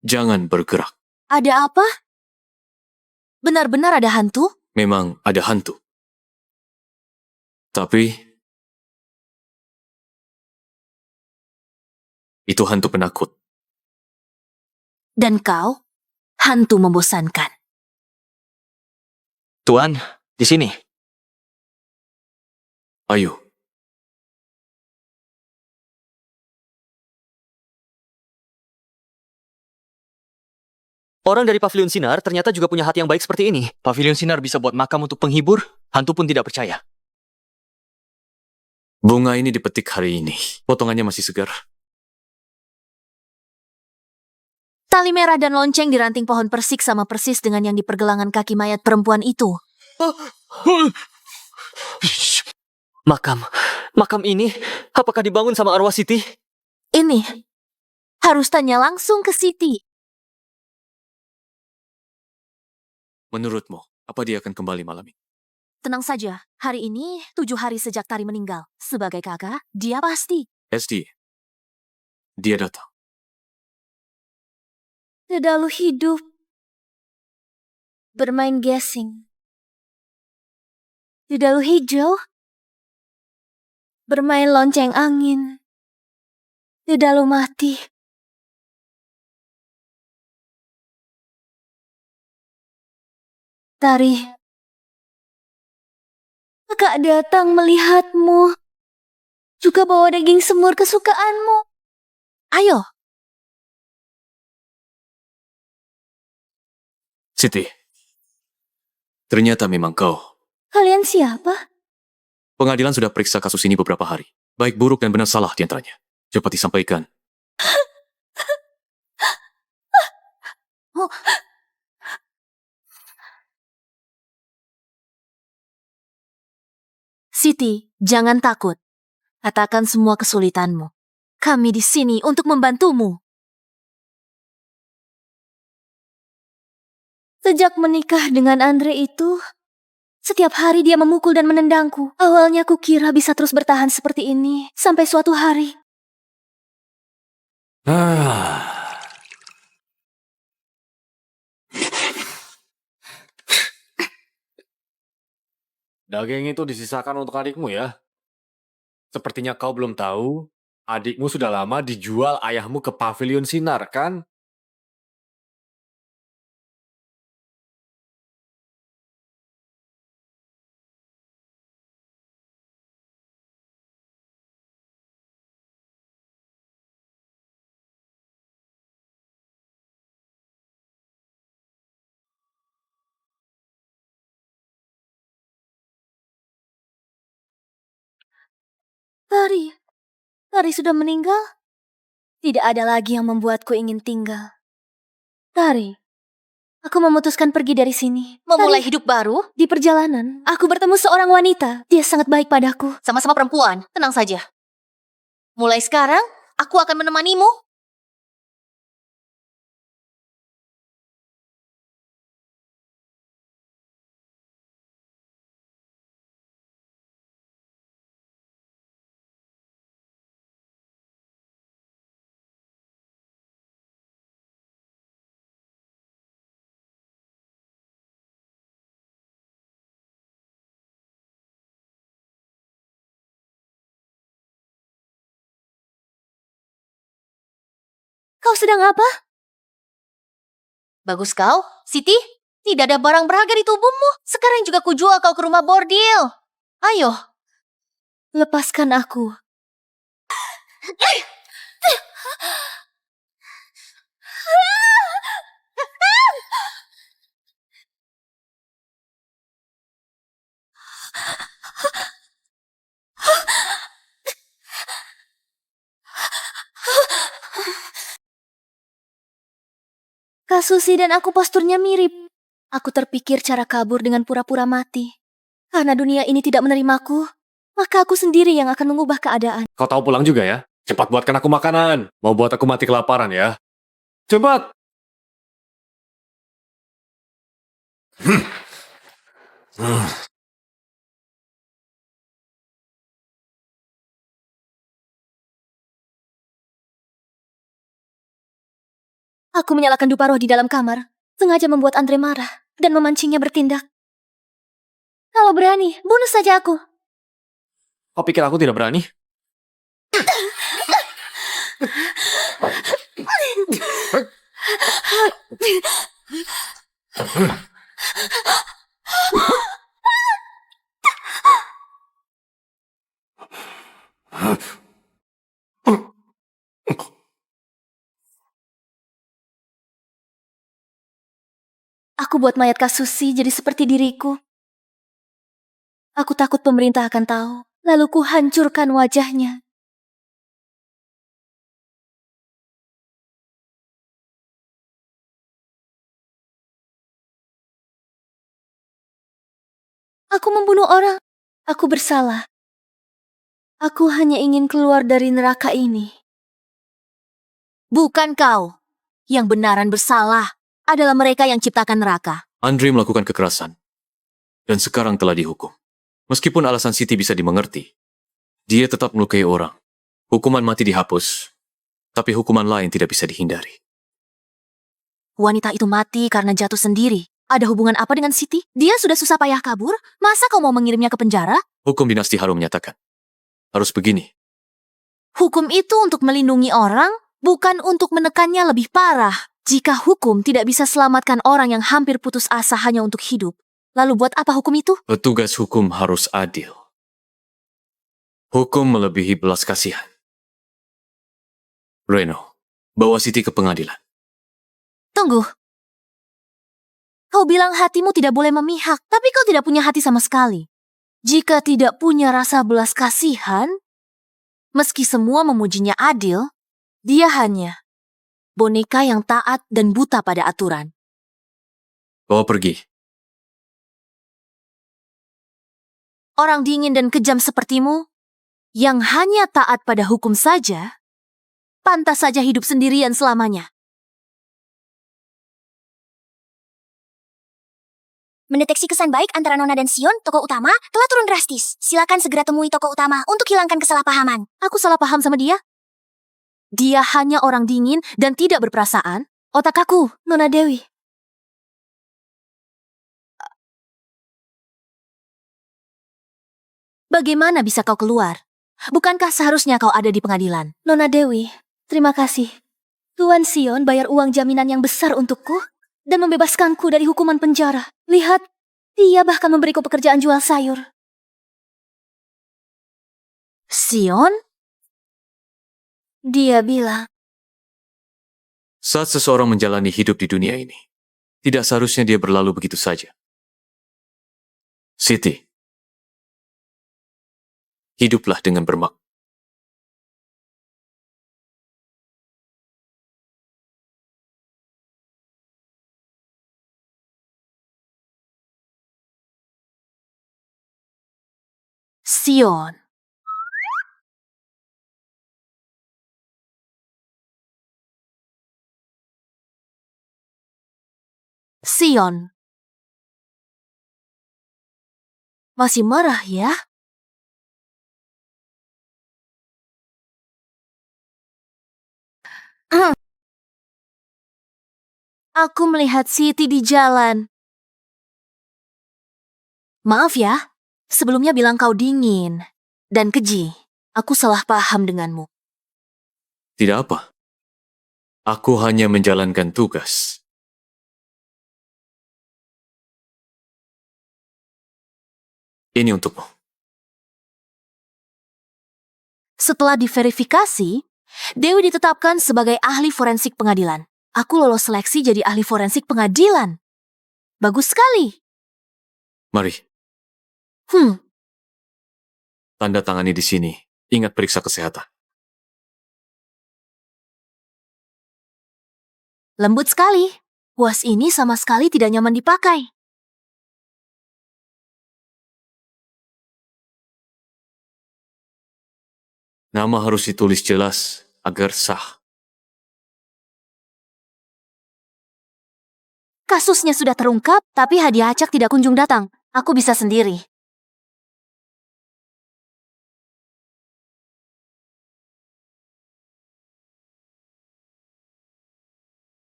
Jangan bergerak. Ada apa? Benar-benar ada hantu? Memang ada hantu. Tapi, itu hantu penakut. Dan kau, hantu membosankan. Tuan, di sini. Ayo, Orang dari Pavilion Sinar ternyata juga punya hati yang baik seperti ini. Pavilion Sinar bisa buat makam untuk penghibur, hantu pun tidak percaya. bunga ini dipetik hari ini. Potongannya masih segar. Tali merah dan lonceng di ranting pohon persik sama persis dengan yang di pergelangan kaki mayat perempuan itu. Makam ini, apakah dibangun sama arwah Siti? Ini, harus tanya langsung ke Siti. Menurutmu, apa dia akan kembali malam ini? Tenang saja, hari ini 7 hari sejak Tari meninggal. Sebagai kakak, dia pasti. SD. Dia datang. Sedalu hidup. Bermain gasing. Sedalu hijau. Bermain lonceng angin. Sedalu mati. Tari. Kakak datang melihatmu. Juga bawa daging semur kesukaanmu. Ayo, Siti, ternyata memang kau. Kalian siapa? Pengadilan sudah periksa kasus ini beberapa hari. Baik buruk dan benar salah di antaranya. Cepat disampaikan. Oh. Siti, jangan takut. Katakan semua kesulitanmu. Kami di sini untuk membantumu. Sejak menikah dengan Andre itu, setiap hari dia memukul dan menendangku. Awalnya kukira bisa terus bertahan seperti ini sampai suatu hari. Daging itu disisakan untuk adikmu ya. Sepertinya kau belum tahu, adikmu sudah lama dijual ayahmu ke Pavilion Sinar, kan? Tari sudah meninggal? Tidak ada lagi yang membuatku ingin tinggal. Tari, aku memutuskan pergi dari sini. Memulai hidup baru? Di perjalanan, aku bertemu seorang wanita. Dia sangat baik padaku. Sama-sama perempuan, tenang saja. Mulai sekarang, aku akan menemanimu. Kau sedang apa? Bagus kau, Siti. Tidak ada barang berharga di tubuhmu. Sekarang juga kujual kau ke rumah bordil. Ayo, lepaskan aku. Kak Susi dan aku posturnya mirip. Aku terpikir cara kabur dengan pura-pura mati. Karena dunia ini tidak menerimaku, maka aku sendiri yang akan mengubah keadaan. Kau tahu pulang juga ya? Cepat buatkan aku makanan. Mau buat aku mati kelaparan ya. Cepat! Aku menyalakan dupa roh di dalam kamar, sengaja membuat Andre marah dan memancingnya bertindak. Kalau berani, bunuh saja aku. Kau pikir aku tidak berani? Aku buat mayat Kak Susi jadi seperti diriku. Aku takut pemerintah akan tahu, lalu ku hancurkan wajahnya. Aku membunuh orang. Aku bersalah. Aku hanya ingin keluar dari neraka ini. Bukan kau. Yang benaran bersalah adalah mereka yang ciptakan neraka. Andre melakukan kekerasan. Dan sekarang telah dihukum. Meskipun alasan Siti bisa dimengerti, dia tetap melukai orang. Hukuman mati dihapus, tapi hukuman lain tidak bisa dihindari. Wanita itu mati karena jatuh sendiri. Ada hubungan apa dengan Siti? Dia sudah susah payah kabur. Masa kau mau mengirimnya ke penjara? Hukum dinasti Harum menyatakan, harus begini. Hukum itu untuk melindungi orang, bukan untuk menekannya lebih parah. Jika hukum tidak bisa selamatkan orang yang hampir putus asa hanya untuk hidup, lalu buat apa hukum itu? Petugas hukum harus adil. Hukum melebihi belas kasihan. Reno, bawa Siti ke pengadilan. Tunggu. Kau bilang hatimu tidak boleh memihak, tapi kau tidak punya hati sama sekali. Jika tidak punya rasa belas kasihan, meski semua memujinya adil, dia hanya boneka yang taat dan buta pada aturan. Bawa pergi. Orang dingin dan kejam sepertimu, yang hanya taat pada hukum saja, pantas saja hidup sendirian selamanya. Mendeteksi kesan baik antara Nona dan Sion, tokoh utama, telah turun drastis. Silakan segera temui tokoh utama untuk hilangkan kesalahpahaman. Aku salah paham sama dia? Dia hanya orang dingin dan tidak berperasaan. Otak aku, Nona Dewi. Bagaimana bisa kau keluar? Bukankah seharusnya kau ada di pengadilan? Nona Dewi, terima kasih. Tuan Sion bayar uang jaminan yang besar untukku dan membebaskanku dari hukuman penjara. Lihat, dia bahkan memberiku pekerjaan jual sayur. Sion? Dia bilang, Saat seseorang menjalani hidup di dunia ini, tidak seharusnya dia berlalu begitu saja. Siti, hiduplah dengan bermakna. Sion. Sion. Masih marah ya? Aku melihat Siti di jalan. Maaf ya, sebelumnya bilang kau dingin dan keji. Aku salah paham denganmu. Tidak apa. Aku hanya menjalankan tugas. Ini untukmu. Setelah diverifikasi, Dewi ditetapkan sebagai ahli forensik pengadilan. Aku lolos seleksi jadi ahli forensik pengadilan. Bagus sekali. Mari, tanda tangani di sini. Ingat periksa kesehatan. Lembut sekali. Kuas ini sama sekali tidak nyaman dipakai. Nama harus ditulis jelas agar sah. Kasusnya sudah terungkap, tapi hadiah acak tidak kunjung datang. Aku bisa sendiri.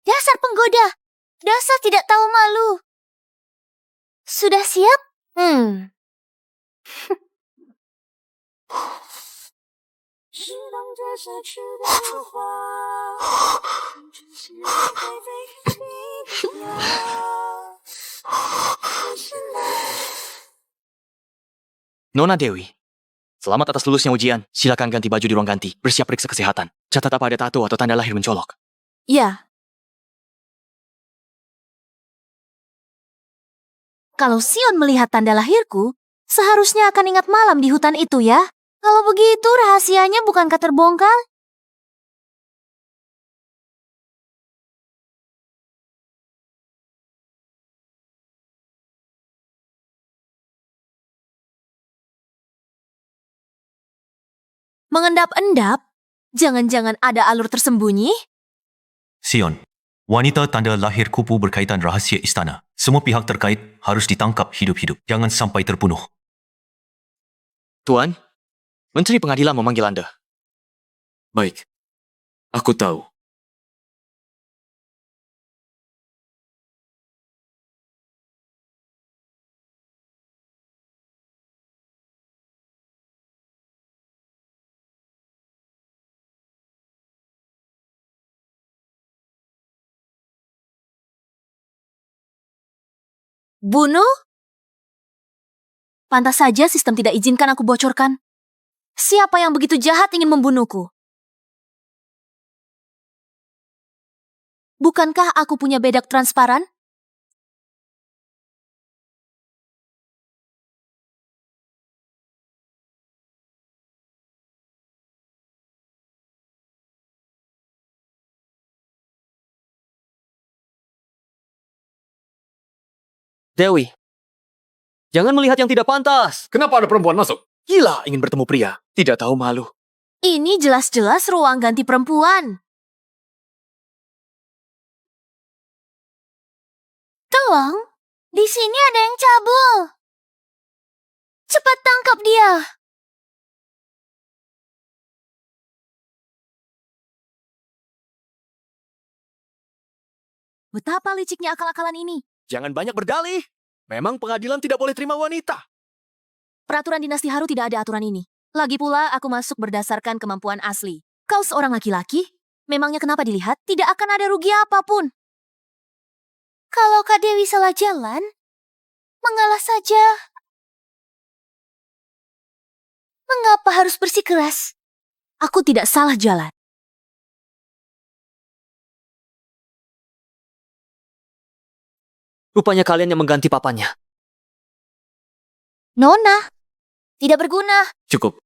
Dasar penggoda. Dasar tidak tahu malu. Sudah siap? Nona Dewi, selamat atas lulusnya ujian. Silakan ganti baju di ruang ganti. Bersiap periksa kesehatan. Catat apa ada tato atau tanda lahir mencolok. Ya. Kalau Sion melihat tanda lahirku, seharusnya akan ingat malam di hutan itu ya. Kalau begitu rahasianya bukankah terbongkar? Mengendap-endap? Jangan-jangan ada alur tersembunyi? Sion, wanita tanda lahir kupu berkaitan rahasia istana. Semua pihak terkait harus ditangkap hidup-hidup. Jangan sampai terbunuh. Tuan, Menteri Pengadilan memanggil Anda. Baik, aku tahu. Bunuh? Pantas saja sistem tidak izinkan aku bocorkan. Siapa yang begitu jahat ingin membunuhku? Bukankah aku punya bedak transparan? Dewi, jangan melihat yang tidak pantas. Kenapa ada perempuan masuk? Gila ingin bertemu pria. Tidak tahu malu. Ini jelas-jelas ruang ganti perempuan. Tolong, di sini ada yang cabul. Cepat tangkap dia. Betapa liciknya akal-akalan ini. Jangan banyak berdalih. Memang pengadilan tidak boleh terima wanita. Peraturan dinasti Haru tidak ada aturan ini. Lagi pula, aku masuk berdasarkan kemampuan asli. Kau seorang laki-laki? Memangnya kenapa dilihat? Tidak akan ada rugi apapun. Kalau Kak Dewi salah jalan, mengalah saja. Mengapa harus bersikeras? Aku tidak salah jalan. Rupanya kalian yang mengganti papanya. Nona, tidak berguna. Cukup.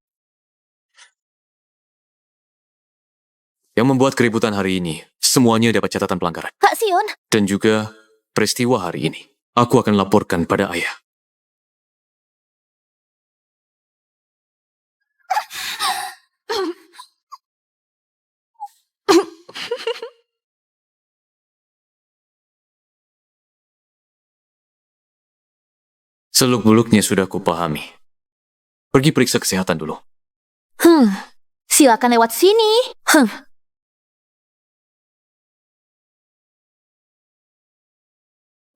Yang membuat keributan hari ini, semuanya dapat catatan pelanggaran. Kak Sion, Dan juga peristiwa hari ini. Aku akan laporkan pada ayah. Seluk-beluknya sudah kupahami. Pergi periksa kesehatan dulu. silakan lewat sini.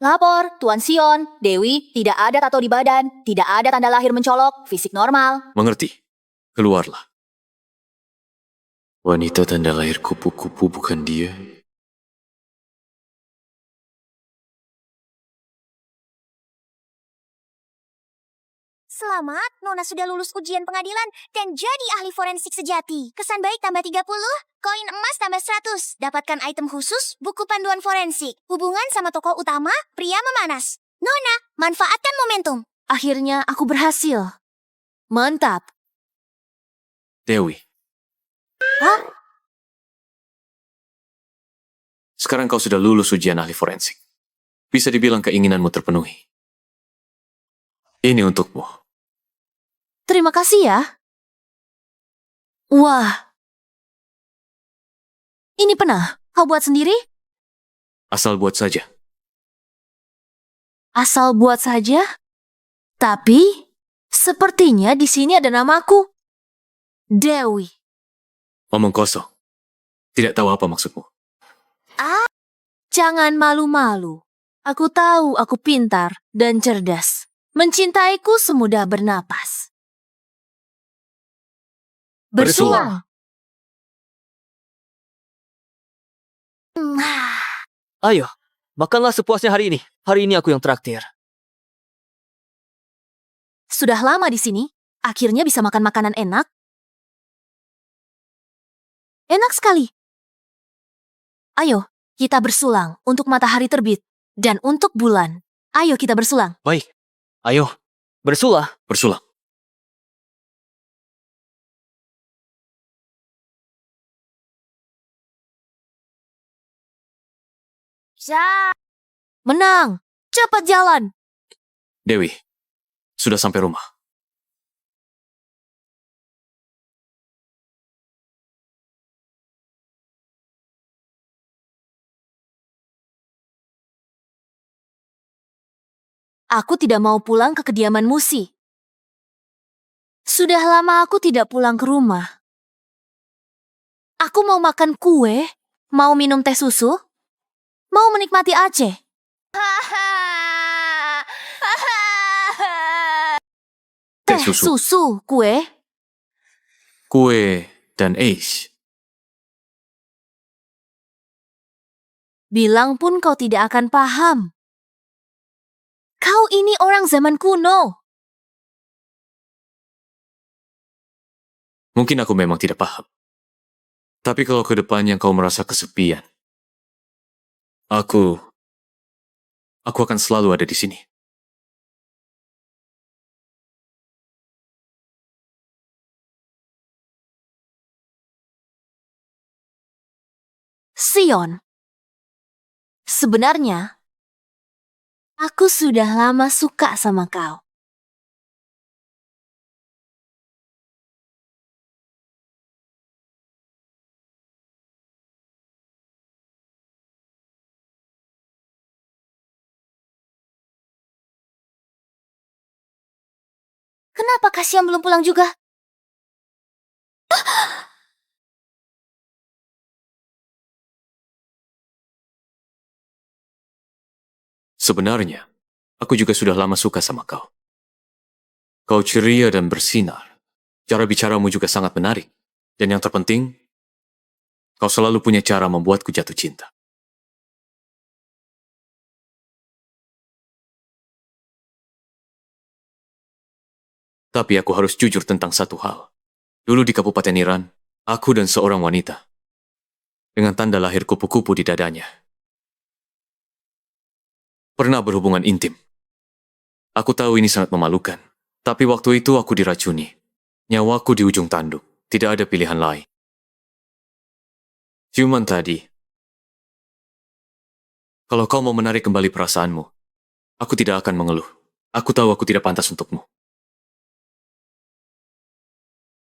Lapor, Tuan Sion, Dewi, tidak ada tato di badan, tidak ada tanda lahir mencolok, fisik normal. Mengerti? Keluarlah. Wanita tanda lahir kupu-kupu bukan dia. Selamat, Nona sudah lulus ujian pengadilan dan jadi ahli forensik sejati. Kesan baik tambah 30, koin emas tambah 100. Dapatkan item khusus, buku panduan forensik. Hubungan sama tokoh utama, pria memanas. Nona, manfaatkan momentum. Akhirnya aku berhasil. Mantap. Dewi. Hah? Sekarang kau sudah lulus ujian ahli forensik. Bisa dibilang keinginanmu terpenuhi. Ini untukmu. Terima kasih ya. Wah. Ini pernah kau buat sendiri? Asal buat saja. Asal buat saja? Tapi, sepertinya di sini ada namaku. Dewi. Omong kosong. Tidak tahu apa maksudmu. Jangan malu-malu. Aku tahu aku pintar dan cerdas. Mencintaiku semudah bernapas. Bersulang. Ayo, makanlah sepuasnya hari ini. Hari ini aku yang traktir. Sudah lama di sini, akhirnya bisa makan makanan enak. Enak sekali. Ayo, kita bersulang untuk matahari terbit dan untuk bulan. Ayo kita bersulang. Baik, ayo, bersulah. Bersulang. Menang, cepat jalan. Dewi, sudah sampai rumah. Aku tidak mau pulang ke kediaman Musi. Sudah lama aku tidak pulang ke rumah. Aku mau makan kue, mau minum teh susu, mau menikmati Aceh. Teh susu, Susu, kue. kue, dan Ace. Bilang pun kau tidak akan paham. Kau ini orang zaman kuno. Mungkin aku memang tidak paham. Tapi kalau ke depannya kau merasa kesepian, aku akan selalu ada di sini. Sion. Sebenarnya, aku sudah lama suka sama kau. Kenapa Kasiam belum pulang juga? Sebenarnya, aku juga sudah lama suka sama kau. Kau ceria dan bersinar. Cara bicaramu juga sangat menarik. Dan yang terpenting, kau selalu punya cara membuatku jatuh cinta. Tapi aku harus jujur tentang satu hal. Dulu di Kabupaten Iran, aku dan seorang wanita, dengan tanda lahir kupu-kupu di dadanya, pernah berhubungan intim. Aku tahu ini sangat memalukan, tapi waktu itu aku diracuni. Nyawaku di ujung tanduk, tidak ada pilihan lain. Cuman tadi, kalau kau mau menarik kembali perasaanmu, aku tidak akan mengeluh. Aku tahu aku tidak pantas untukmu.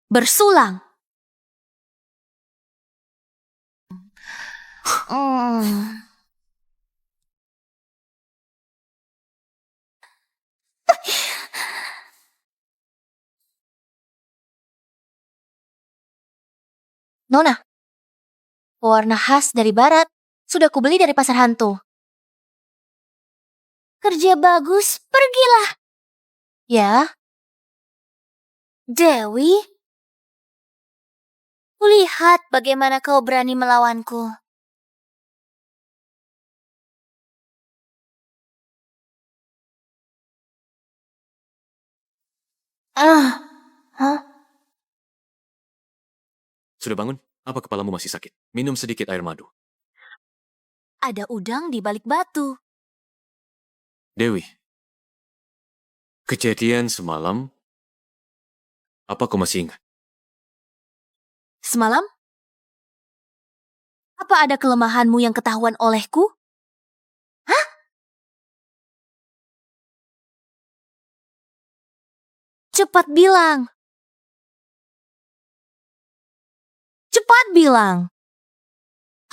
Bersulang. Nona, pewarna khas dari barat. Sudah kubeli dari pasar hantu. Kerja bagus, pergilah. Ya, Dewi, kulihat bagaimana kau berani melawanku. Hah? Sudah bangun? Apa kepalamu masih sakit? Minum sedikit air madu. Ada udang di balik batu. Dewi, kejadian semalam, apa kau masih ingat? Semalam? Apa ada kelemahanmu yang ketahuan olehku? Cepat bilang. Cepat bilang.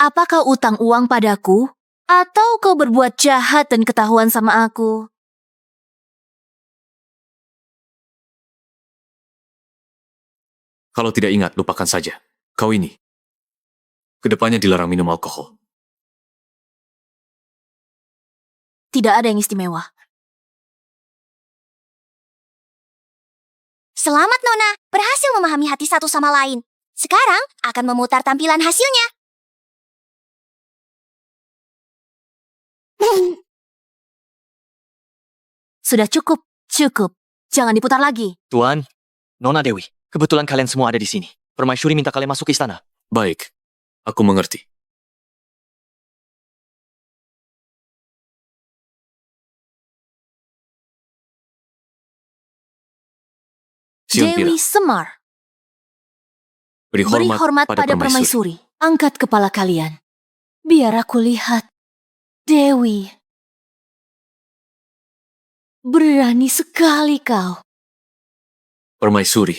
Apa kau utang uang padaku? Atau kau berbuat jahat dan ketahuan sama aku? Kalau tidak ingat, lupakan saja. Kau ini, kedepannya dilarang minum alkohol. Tidak ada yang istimewa. Selamat Nona, berhasil memahami hati satu sama lain. Sekarang akan memutar tampilan hasilnya. Sudah cukup, cukup. Jangan diputar lagi. Tuan, Nona Dewi, kebetulan kalian semua ada di sini. Permaisuri minta kalian masuk ke istana. Baik, aku mengerti. Sionpira, Dewi Semar, beri beri hormat, hormat pada permaisuri. Angkat kepala kalian. Biar aku lihat. Dewi. Berani sekali kau. Permaisuri,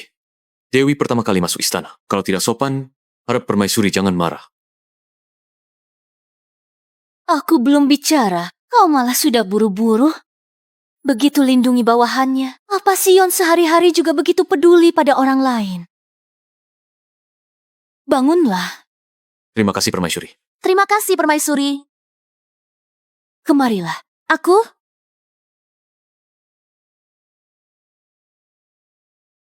Dewi pertama kali masuk istana. Kalau tidak sopan, harap permaisuri jangan marah. Aku belum bicara. Kau malah sudah buru-buru. Begitu lindungi bawahannya. Apa Sion sehari-hari juga begitu peduli pada orang lain? Bangunlah. Terima kasih permaisuri. Terima kasih, permaisuri. Kemarilah. Aku?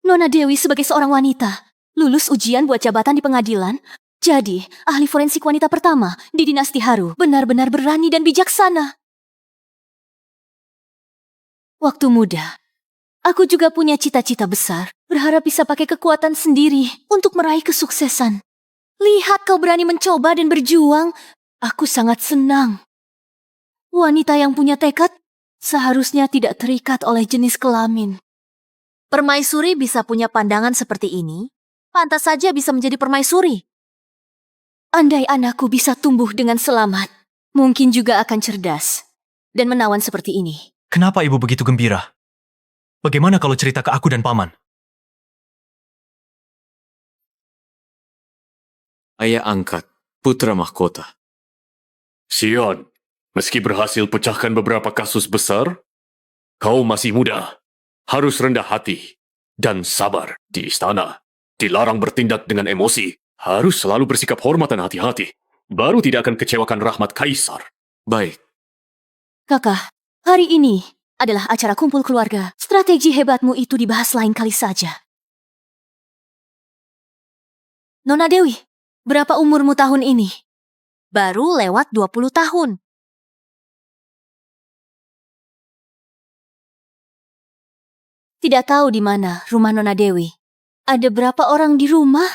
Nona Dewi sebagai seorang wanita, lulus ujian buat jabatan di pengadilan, jadi ahli forensik wanita pertama di dinasti Haru, benar-benar berani dan bijaksana. Waktu muda, aku juga punya cita-cita besar, berharap bisa pakai kekuatan sendiri untuk meraih kesuksesan. Lihat kau berani mencoba dan berjuang, aku sangat senang. Wanita yang punya tekad seharusnya tidak terikat oleh jenis kelamin. Permaisuri bisa punya pandangan seperti ini, pantas saja bisa menjadi permaisuri. Andai anakku bisa tumbuh dengan selamat, mungkin juga akan cerdas dan menawan seperti ini. Kenapa ibu begitu gembira? Bagaimana kalau cerita ke aku dan paman? Ayah angkat, putra mahkota. Sion, meski berhasil pecahkan beberapa kasus besar, kau masih muda. Harus rendah hati dan sabar di istana. Dilarang bertindak dengan emosi. Harus selalu bersikap hormat dan hati-hati. Baru tidak akan kecewakan rahmat kaisar. Baik, Kakak, hari ini adalah acara kumpul keluarga. Strategi hebatmu itu dibahas lain kali saja. Nona Dewi, berapa umurmu tahun ini? Baru lewat 20 tahun. Tidak tahu di mana rumah Nona Dewi. Ada berapa orang di rumah?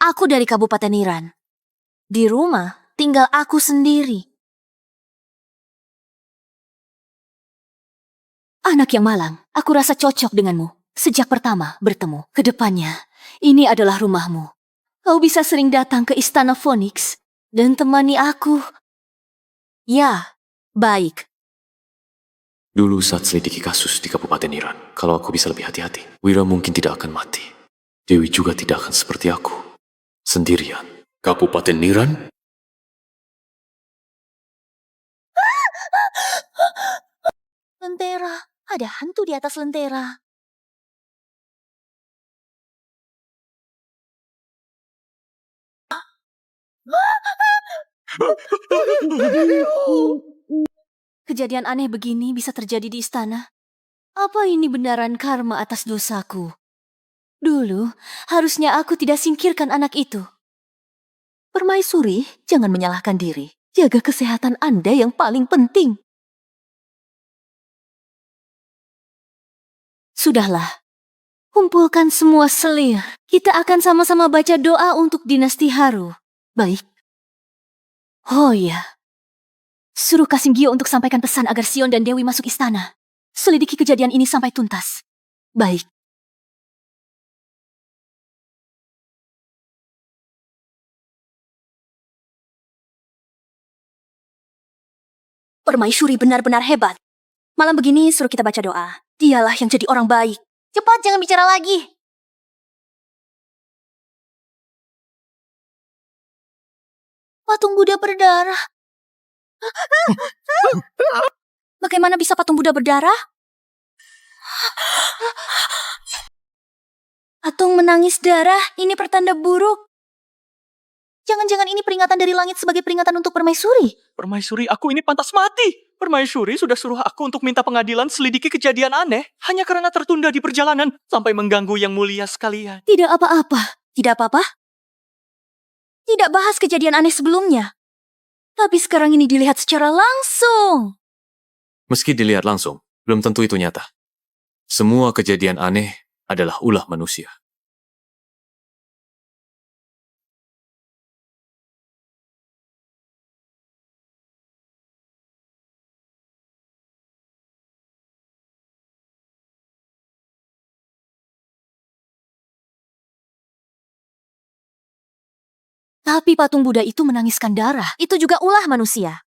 Aku dari Kabupaten Iran. Di rumah tinggal aku sendiri. Anak yang malang, aku rasa cocok denganmu. Sejak pertama bertemu, kedepannya, ini adalah rumahmu. Kau bisa sering datang ke Istana Phoenix dan temani aku. Ya, baik. Dulu saat selidiki kasus di Kabupaten Iran, kalau aku bisa lebih hati-hati, Wira mungkin tidak akan mati. Dewi juga tidak akan seperti aku. Sendirian. Kabupaten Iran? Lentera, ada hantu di atas lentera. Kejadian aneh begini bisa terjadi di istana. Apa ini benaran karma atas dosaku? Dulu, harusnya aku tidak singkirkan anak itu. Permaisuri, jangan menyalahkan diri. Jaga kesehatan Anda yang paling penting. Sudahlah, kumpulkan semua selir. Kita akan sama-sama baca doa untuk dinasti Haru. Baik. Oh ya, suruh Kasinggio untuk sampaikan pesan agar Sion dan Dewi masuk istana. Selidiki kejadian ini sampai tuntas. Baik. Permaisuri benar-benar hebat. Malam begini suruh kita baca doa. Dialah yang jadi orang baik. Cepat, jangan bicara lagi. Patung Buddha berdarah. Bagaimana bisa patung Buddha berdarah? Patung menangis darah, ini pertanda buruk. Jangan-jangan ini peringatan dari langit sebagai peringatan untuk permaisuri. Permaisuri, aku ini pantas mati. Permaisuri sudah suruh aku untuk minta pengadilan selidiki kejadian aneh hanya karena tertunda di perjalanan sampai mengganggu yang mulia sekalian. Tidak apa-apa. Tidak apa-apa? Tidak bahas kejadian aneh sebelumnya. Tapi sekarang ini dilihat secara langsung. Meski dilihat langsung, belum tentu itu nyata. Semua kejadian aneh adalah ulah manusia. Tapi patung Buddha itu menangiskan darah. Itu juga ulah manusia.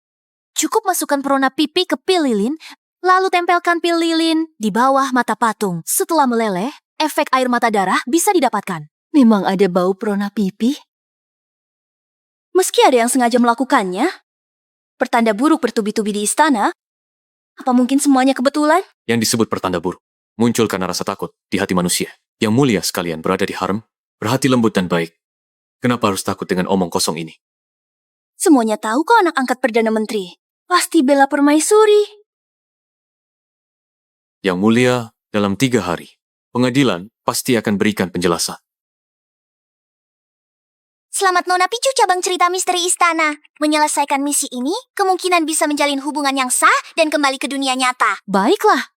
Cukup masukkan perona pipi ke pil lilin, lalu tempelkan pil lilin di bawah mata patung. Setelah meleleh, efek air mata darah bisa didapatkan. Memang ada bau perona pipi? Meski ada yang sengaja melakukannya, pertanda buruk bertubi-tubi di istana, apa mungkin semuanya kebetulan? Yang disebut pertanda buruk muncul karena rasa takut di hati manusia. Yang mulia sekalian berada di harem, berhati lembut dan baik. Kenapa harus takut dengan omong kosong ini? Semuanya tahu kok anak angkat Perdana Menteri. Pasti bela permaisuri. Yang mulia, dalam 3 hari, pengadilan pasti akan berikan penjelasan. Selamat Nona Picu cabang cerita misteri istana. Menyelesaikan misi ini, kemungkinan bisa menjalin hubungan yang sah dan kembali ke dunia nyata. Baiklah.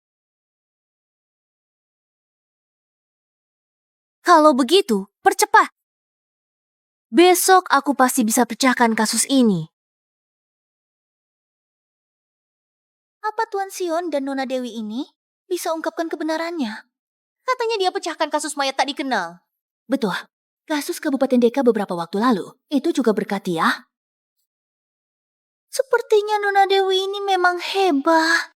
Kalau begitu, percepat. Besok aku pasti bisa pecahkan kasus ini. Apa Tuan Sion dan Nona Dewi ini bisa ungkapkan kebenarannya? Katanya dia pecahkan kasus mayat tak dikenal. Betul. Kasus Kabupaten Deka beberapa waktu lalu. Itu juga berkat ya. Sepertinya Nona Dewi ini memang hebat.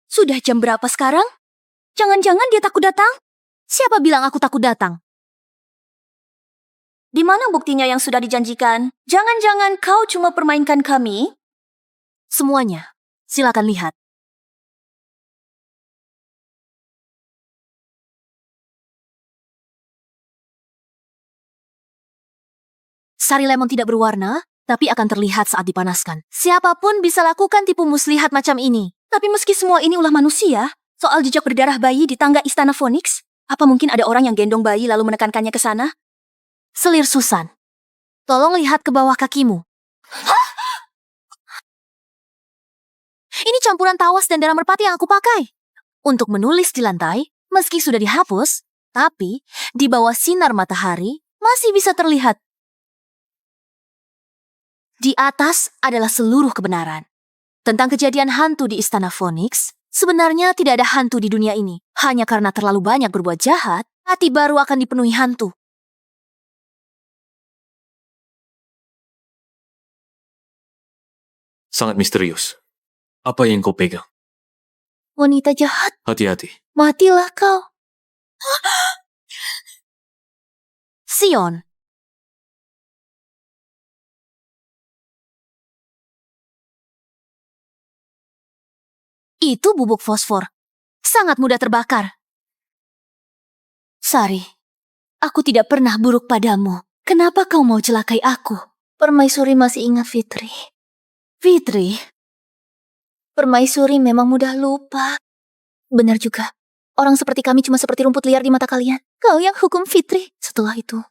Sudah jam berapa sekarang? Jangan-jangan dia takut datang? Siapa bilang aku takut datang? Di mana buktinya yang sudah dijanjikan? Jangan-jangan kau cuma permainkan kami? Semuanya. Silakan lihat. Sari lemon tidak berwarna, tapi akan terlihat saat dipanaskan. Siapapun bisa lakukan tipu muslihat macam ini. Tapi meski semua ini ulah manusia, soal jejak berdarah bayi di tangga Istana Phoenix, apa mungkin ada orang yang gendong bayi lalu menekankannya ke sana? Selir Susan. Tolong lihat ke bawah kakimu. Ini campuran tawas dan darah merpati yang aku pakai. Untuk menulis di lantai, meski sudah dihapus, tapi di bawah sinar matahari masih bisa terlihat. Di atas adalah seluruh kebenaran. Tentang kejadian hantu di Istana Phoenix, sebenarnya tidak ada hantu di dunia ini. Hanya karena terlalu banyak berbuat jahat, hati baru akan dipenuhi hantu. Sangat misterius. Apa yang kau pegang? Wanita jahat, Hati-hati. matilah kau. Sion. Itu bubuk fosfor. Sangat mudah terbakar. Sari, aku tidak pernah buruk padamu. Kenapa kau mau celakai aku? Permaisuri masih ingat Fitri. Fitri? Permaisuri memang mudah lupa. Benar juga. Orang seperti kami cuma seperti rumput liar di mata kalian. Kau yang hukum Fitri. Setelah itu,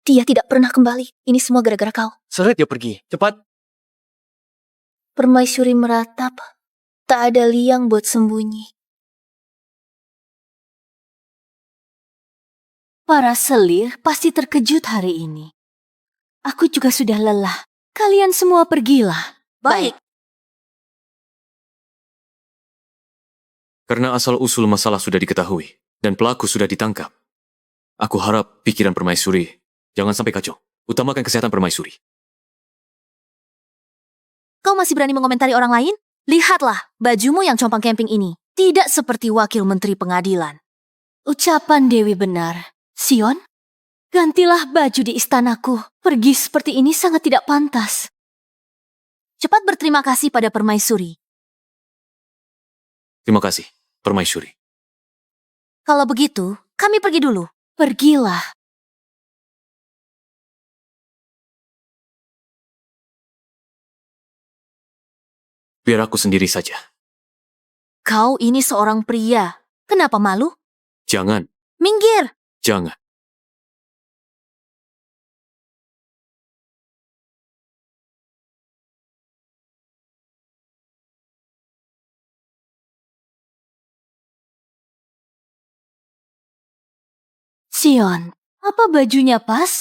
dia tidak pernah kembali. Ini semua gara-gara kau. Seret dia pergi. Cepat. Permaisuri meratap. Tak ada liang buat sembunyi. Para selir pasti terkejut hari ini. Aku juga sudah lelah. Kalian semua pergilah. Baik. Karena asal-usul masalah sudah diketahui dan pelaku sudah ditangkap, aku harap pikiran permaisuri jangan sampai kacau. Utamakan kesehatan permaisuri. Kau masih berani mengomentari orang lain? Lihatlah bajumu yang compang camping ini. Tidak seperti wakil menteri pengadilan. Ucapan Dewi benar. Sion, gantilah baju di istanaku. Pergi seperti ini sangat tidak pantas. Cepat berterima kasih pada permaisuri. Terima kasih, permaisuri. Kalau begitu, kami pergi dulu. Pergilah. Biar aku sendiri saja. Kau ini seorang pria. Kenapa malu? Jangan, Minggir. jangan. Sion, apa bajunya pas?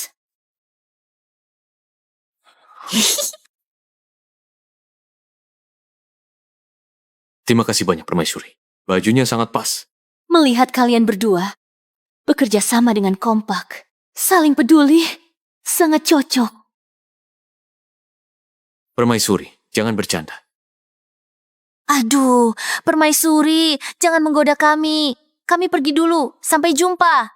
Terima kasih banyak, permaisuri. Bajunya sangat pas. Melihat kalian berdua bekerja sama dengan kompak, saling peduli, sangat cocok. Permaisuri, jangan bercanda. Aduh, permaisuri, jangan menggoda kami. Kami pergi dulu, sampai jumpa.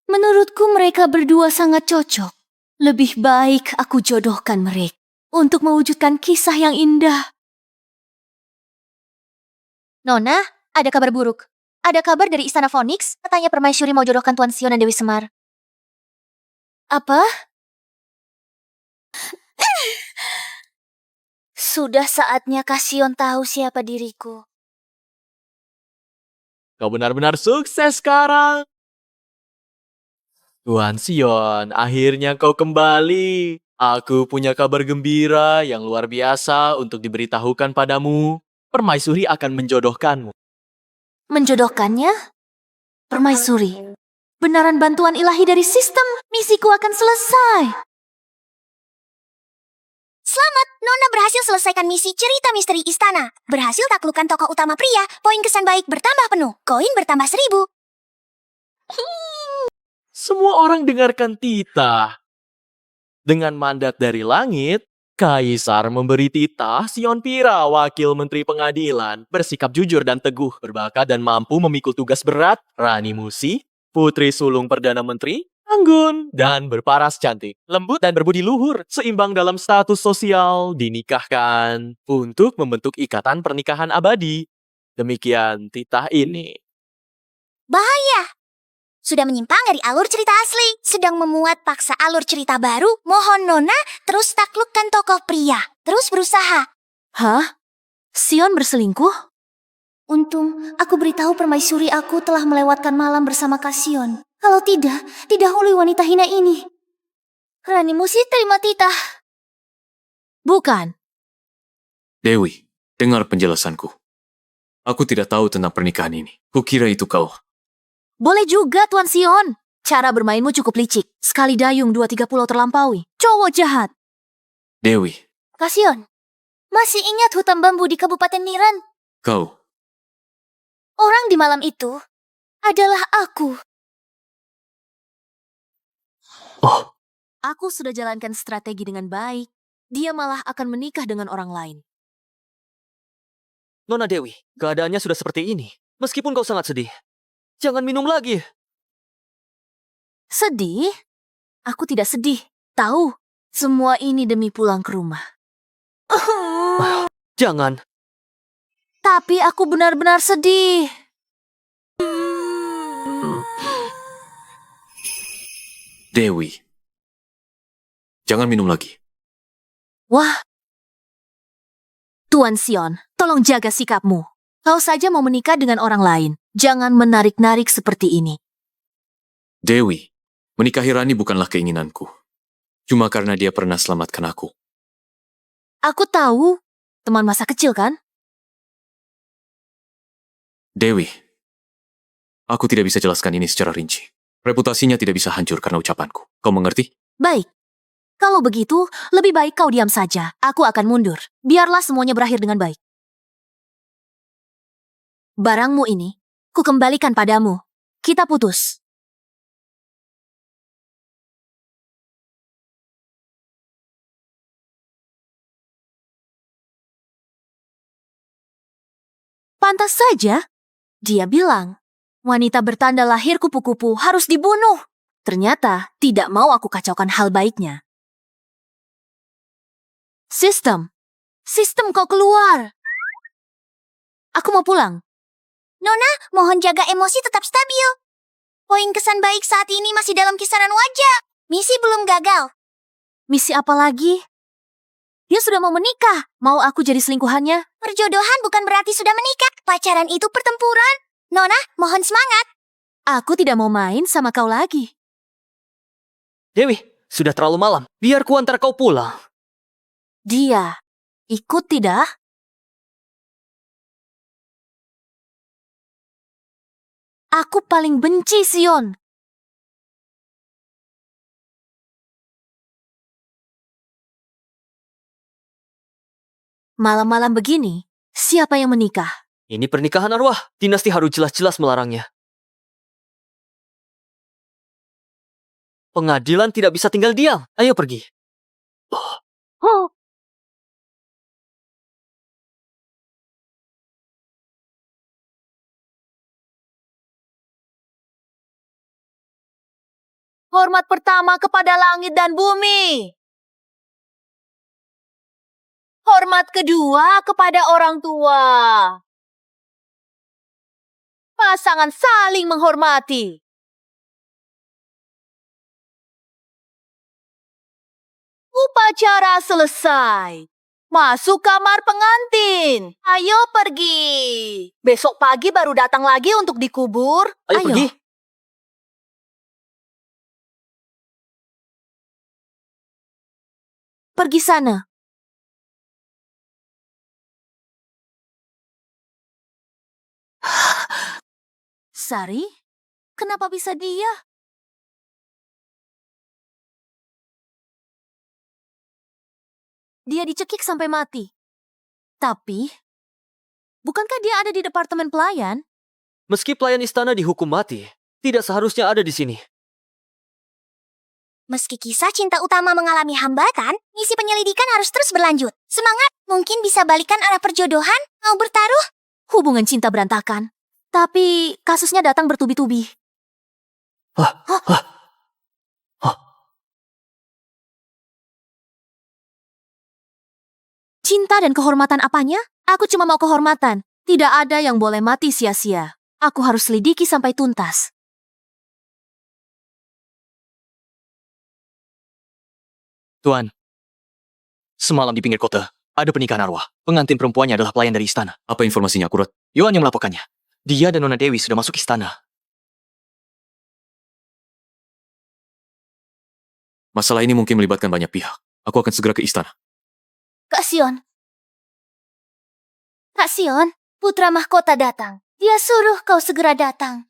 Menurutku mereka berdua sangat cocok. Lebih baik aku jodohkan mereka untuk mewujudkan kisah yang indah. Nona, ada kabar buruk. Ada kabar dari Istana Phoenix, katanya permaisuri mau jodohkan Tuan Sion dan Dewi Semar. Apa? Sudah saatnya Kak Sion tahu siapa diriku. Kau benar-benar sukses sekarang. Tuan Sion, akhirnya kau kembali. Aku punya kabar gembira yang luar biasa untuk diberitahukan padamu. Permaisuri akan menjodohkanmu. Menjodohkannya? Permaisuri, benaran bantuan ilahi dari sistem, misiku akan selesai. Selamat, Nona berhasil selesaikan misi cerita misteri istana. Berhasil taklukkan tokoh utama pria, poin kesan baik bertambah penuh. Koin bertambah 1000. Semua orang dengarkan titah. Dengan mandat dari langit, Kaisar memberi titah Sion Pira, wakil menteri pengadilan, bersikap jujur dan teguh, berbakat dan mampu memikul tugas berat. Rani Musi, putri sulung Perdana Menteri, anggun dan berparas cantik, lembut dan berbudi luhur, seimbang dalam status sosial, dinikahkan untuk membentuk ikatan pernikahan abadi. Demikian titah ini. Bahaya. Sudah menyimpang dari alur cerita asli. Sedang memuat paksa alur cerita baru. Mohon Nona terus taklukkan tokoh pria. Terus berusaha. Hah? Sion berselingkuh? Untung aku beritahu permaisuri aku telah melewatkan malam bersama Kasion. Kalau tidak, didahului wanita hina ini. Rani Musi terima titah. Bukan. Dewi, dengar penjelasanku. Aku tidak tahu tentang pernikahan ini. Kukira itu kau. Boleh juga, Tuan Sion. Cara bermainmu cukup licik. Sekali dayung, 2-3 pulau terlampaui. Cowok jahat. Dewi, Kasion, masih ingat hutan bambu di Kabupaten Niran? kau. Orang di malam itu adalah aku. Oh, Aku sudah jalankan strategi dengan baik. Dia malah akan menikah dengan orang lain. Nona Dewi, keadaannya sudah seperti ini. Meskipun kau sangat sedih, jangan minum lagi. Sedih? Aku tidak sedih. Tahu, semua ini demi pulang ke rumah. Jangan. Tapi aku benar-benar sedih. Dewi. Jangan minum lagi. Wah. Tuan Sion, tolong jaga sikapmu. Kau saja mau menikah dengan orang lain. Jangan menarik-narik seperti ini. Dewi, menikahi Rani bukanlah keinginanku. Cuma karena dia pernah selamatkan aku. Aku tahu, teman masa kecil kan? Dewi, aku tidak bisa jelaskan ini secara rinci. Reputasinya tidak bisa hancur karena ucapanku. Kau mengerti? Baik. Kalau begitu, lebih baik kau diam saja. Aku akan mundur. Biarlah semuanya berakhir dengan baik. Barangmu ini, ku kembalikan padamu. Kita putus. Pantas saja, dia bilang, wanita bertanda lahir kupu-kupu harus dibunuh. Ternyata tidak mau aku kacaukan hal baiknya. Sistem kau keluar. Aku mau pulang. Nona, mohon jaga emosi tetap stabil. Poin kesan baik saat ini masih dalam kisaran wajar. Misi belum gagal. Misi apa lagi? Dia sudah mau menikah. Mau aku jadi selingkuhannya? Perjodohan bukan berarti sudah menikah. Pacaran itu pertempuran. Nona, mohon semangat. Aku tidak mau main sama kau lagi. Dewi, sudah terlalu malam. Biar ku antar kau pulang. Dia ikut tidak? Aku paling benci Sion. Malam-malam begini, siapa yang menikah? Ini pernikahan arwah. Dinasti harus jelas-jelas melarangnya. Pengadilan tidak bisa tinggal diam. Ayo pergi. Oh. Hormat pertama kepada langit dan bumi. Hormat kedua kepada orang tua. Pasangan saling menghormati. Upacara selesai. Masuk kamar pengantin. Ayo pergi. Besok pagi baru datang lagi untuk dikubur. Ayo pergi. Pergi sana. Sari, kenapa bisa dia? Dia dicekik sampai mati. Tapi, bukankah dia ada di departemen pelayan? Meski pelayan istana dihukum mati, tidak seharusnya ada di sini. Meski kisah cinta utama mengalami hambatan, misi penyelidikan harus terus berlanjut. Semangat, mungkin bisa balikan arah perjodohan? Mau bertaruh? Hubungan cinta berantakan. Tapi kasusnya datang bertubi-tubi. Cinta dan kehormatan apanya? Aku cuma mau kehormatan. Tidak ada yang boleh mati sia-sia. Aku harus selidiki sampai tuntas. Tuan, semalam di pinggir kota, ada pernikahan arwah. Pengantin perempuannya adalah pelayan dari istana. Apa informasinya akurat? Yuan yang melaporkannya. Dia dan Nona Dewi sudah masuk istana. Masalah ini mungkin melibatkan banyak pihak. Aku akan segera ke istana. Kak Sion. Kak Sion, putra mahkota datang. Dia suruh kau segera datang.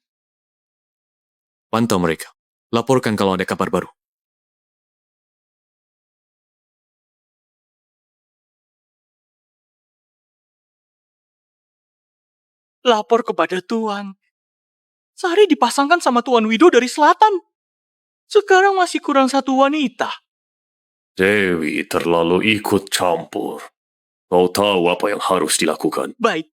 Pantau mereka. Laporkan kalau ada kabar baru. Lapor kepada Tuan. Sari dipasangkan sama Tuan Wido dari selatan. Sekarang masih kurang satu wanita. Dewi terlalu ikut campur. Kau tahu apa yang harus dilakukan. Baik,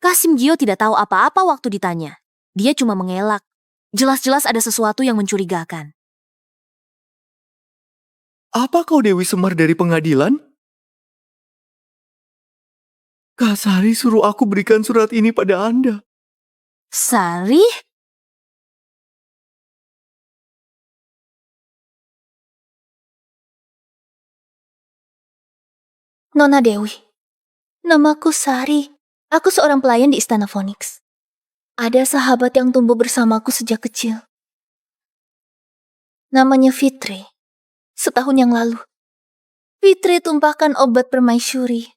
Kasim Gio tidak tahu apa-apa waktu ditanya. Dia cuma mengelak. Jelas-jelas ada sesuatu yang mencurigakan. Apa kau Dewi Semar dari pengadilan? Kak Sari suruh aku berikan surat ini pada Anda. Sari? Nona Dewi. Namaku Sari. Aku seorang pelayan di Istana Phoenix. Ada sahabat yang tumbuh bersamaku sejak kecil. Namanya Fitri. Setahun yang lalu, Fitri tumpahkan obat permaisuri.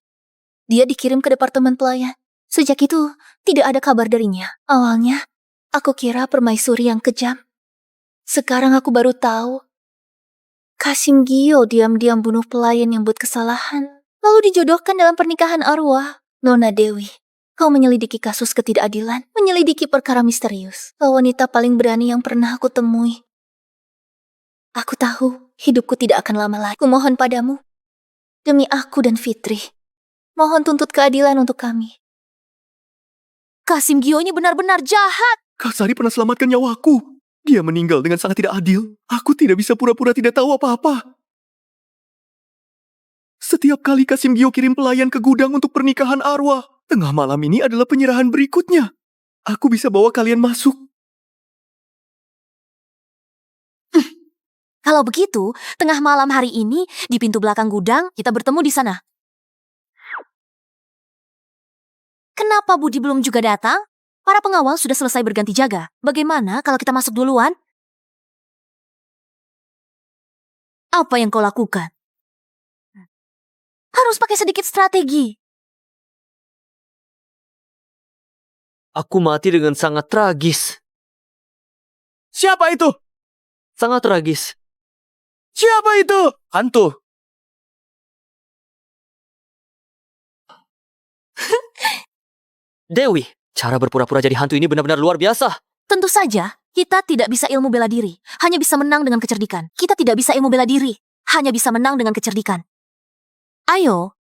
Dia dikirim ke departemen pelayan. Sejak itu, tidak ada kabar darinya. Awalnya, aku kira permaisuri yang kejam. Sekarang aku baru tahu. Kasim Gio diam-diam bunuh pelayan yang buat kesalahan. Lalu dijodohkan dalam pernikahan arwah. Nona Dewi, kau menyelidiki kasus ketidakadilan, menyelidiki perkara misterius. Kau wanita paling berani yang pernah aku temui. Aku tahu hidupku tidak akan lama lagi. Kumohon padamu, demi aku dan Fitri, mohon tuntut keadilan untuk kami. Kasim Gio ini benar-benar jahat. Kak Sari pernah selamatkan nyawaku. Dia meninggal dengan sangat tidak adil. Aku tidak bisa pura-pura tidak tahu apa-apa. Setiap kali Kasim Gio kirim pelayan ke gudang untuk pernikahan arwah, tengah malam ini adalah penyerahan berikutnya. Aku bisa bawa kalian masuk. Kalau begitu, tengah malam hari ini, di pintu belakang gudang, kita bertemu di sana. Kenapa Budi belum juga datang? Para pengawal sudah selesai berganti jaga. Bagaimana kalau kita masuk duluan? Apa yang kau lakukan? Harus pakai sedikit strategi. aku mati dengan sangat tragis. Siapa itu? Sangat tragis. Siapa itu? Hantu. Dewi, cara berpura-pura jadi hantu ini benar-benar luar biasa. Tentu saja, kita tidak bisa ilmu bela diri. Hanya bisa menang dengan kecerdikan. Kita tidak bisa ilmu bela diri. Hanya bisa menang dengan kecerdikan. Ayo,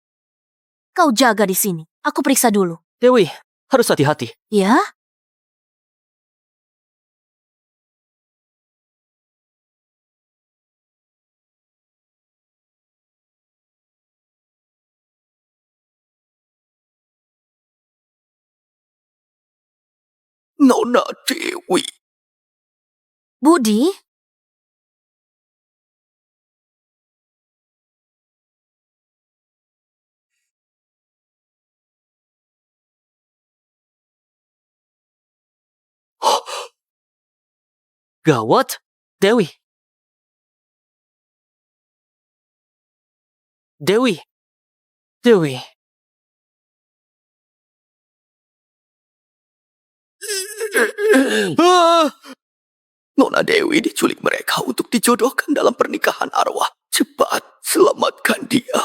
kau jaga di sini. Aku periksa dulu. Dewi, harus hati-hati. Ya? Nona Dewi. Budi? Gawat, Dewi. Dewi. Dewi. Nona Dewi diculik mereka untuk dijodohkan dalam pernikahan arwah. Cepat, selamatkan dia.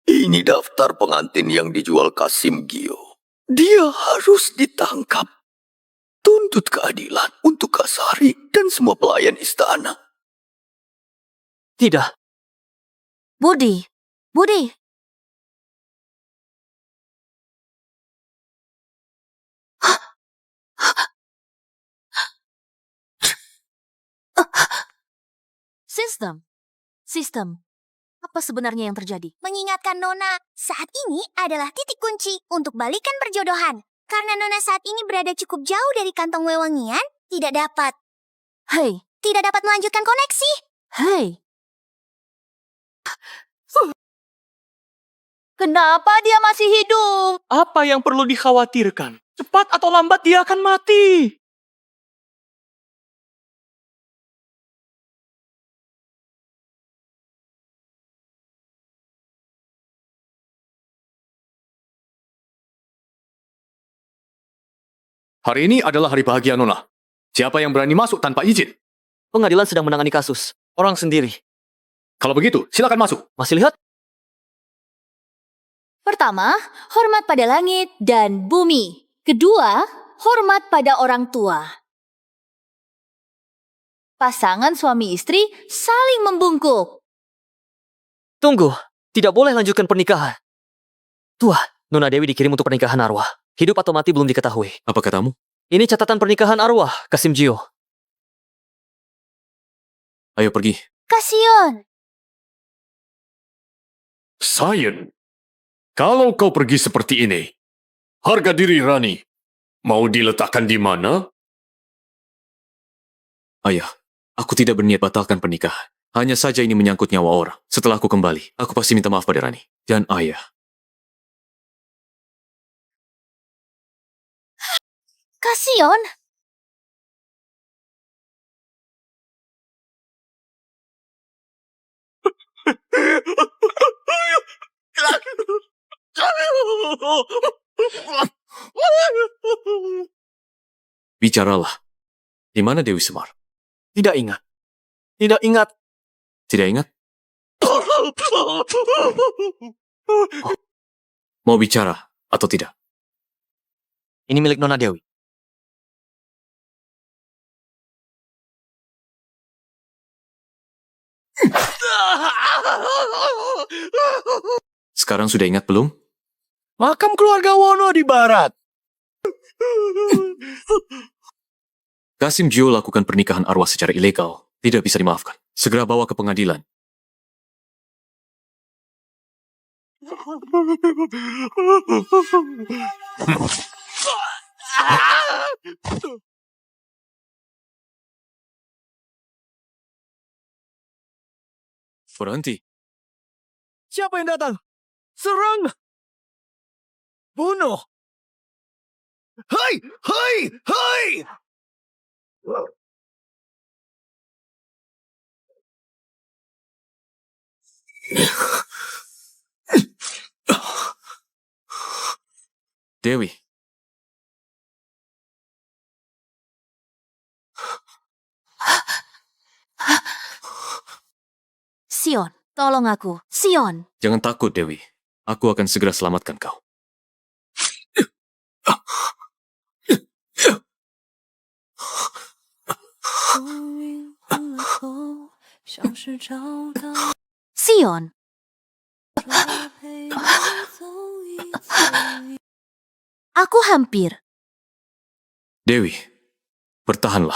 Ini daftar pengantin yang dijual Kasim Gio. Dia harus ditangkap. Tuntut keadilan untuk Kak Sari dan semua pelayan istana. Tidak. Budi? Budi? Sistem. Apa sebenarnya yang terjadi? Mengingatkan Nona, saat ini adalah titik kunci untuk balikan perjodohan. Karena Nona saat ini berada cukup jauh dari kantong wewangian, tidak dapat Hei, Tidak dapat melanjutkan koneksi. hei. Kenapa dia masih hidup? Apa yang perlu dikhawatirkan? Cepat atau lambat dia akan mati. Hari ini adalah hari bahagia Nona. Siapa yang berani masuk tanpa izin? Pengadilan sedang menangani kasus. Orang sendiri. Kalau begitu, silakan masuk. Masih lihat? Pertama, hormat pada langit dan bumi. Kedua, hormat pada orang tua. Pasangan suami istri saling membungkuk. Tunggu. Tidak boleh lanjutkan pernikahan. Tua, Nona Dewi dikirim untuk pernikahan arwah. Hidup atau mati belum diketahui. Apa katamu? Ini catatan pernikahan arwah, Kasim Jio. Ayo pergi. Kasion. Sayen, kalau kau pergi seperti ini, harga diri Rani mau diletakkan di mana? Ayah, aku tidak berniat batalkan pernikahan. Hanya saja ini menyangkut nyawa orang. Setelah aku kembali, aku pasti minta maaf pada Rani. Dan ayah. Kasion. Bicaralah. Di mana Dewi Semar? Tidak ingat. Tidak ingat. Tidak ingat? Mau bicara atau tidak? Ini milik Nona Dewi. Sekarang sudah ingat belum? Makam keluarga Wono di barat. Kasim Jio lakukan pernikahan arwah secara ilegal. Tidak bisa dimaafkan. Segera bawa ke pengadilan. Berhenti. Siapa yang datang? Serang! Bunuh! Hai! Hai! Hai! Dewi. Sion, tolong aku. Sion. Jangan takut, Dewi. Aku akan segera selamatkan kau. Sion. Aku hampir. Dewi, bertahanlah.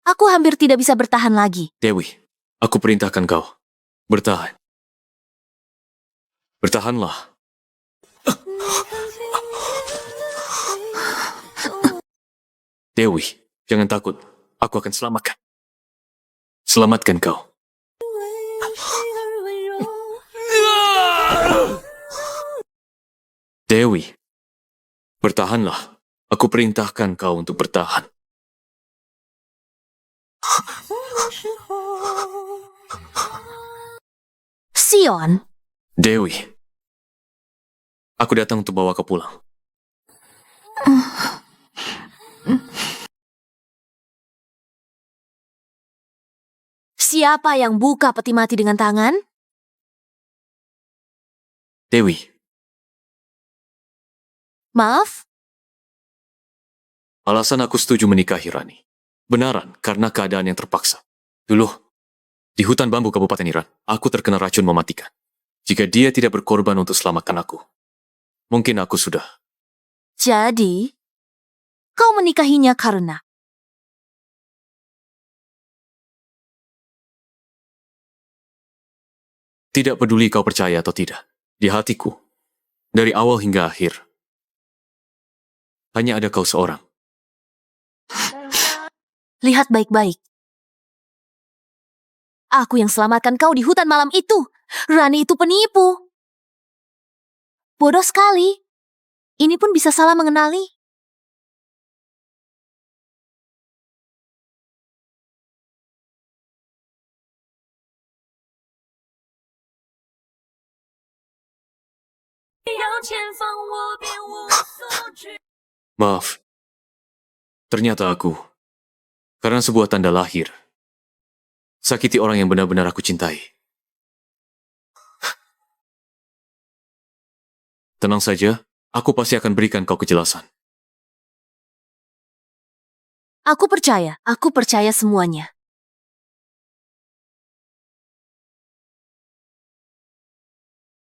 Aku hampir tidak bisa bertahan lagi. Dewi, aku perintahkan kau. Bertahan. Bertahanlah. Dewi, jangan takut. Aku akan selamatkan. Selamatkan kau. Dewi, bertahanlah. Aku perintahkan kau untuk bertahan. Sion. Dewi, aku datang untuk bawa kau pulang. Siapa yang buka peti mati dengan tangan? Dewi, Maaf, alasan aku setuju menikahi Rani. Benaran, karena keadaan yang terpaksa. Dulu, di hutan bambu Kabupaten Iran, aku terkena racun mematikan. Jika dia tidak berkorban untuk selamatkan aku, mungkin aku sudah. jadi kau menikahinya karena Tidak peduli kau percaya atau tidak, di hatiku, dari awal hingga akhir, hanya ada kau seorang. lihat baik-baik. Aku yang selamatkan kau di hutan malam itu. Rani itu penipu. Bodoh sekali. Ini pun bisa salah mengenali. Maaf. Ternyata aku, karena sebuah tanda lahir, sakiti orang yang benar-benar aku cintai. Tenang saja, aku pasti akan berikan kau kejelasan. Aku percaya semuanya.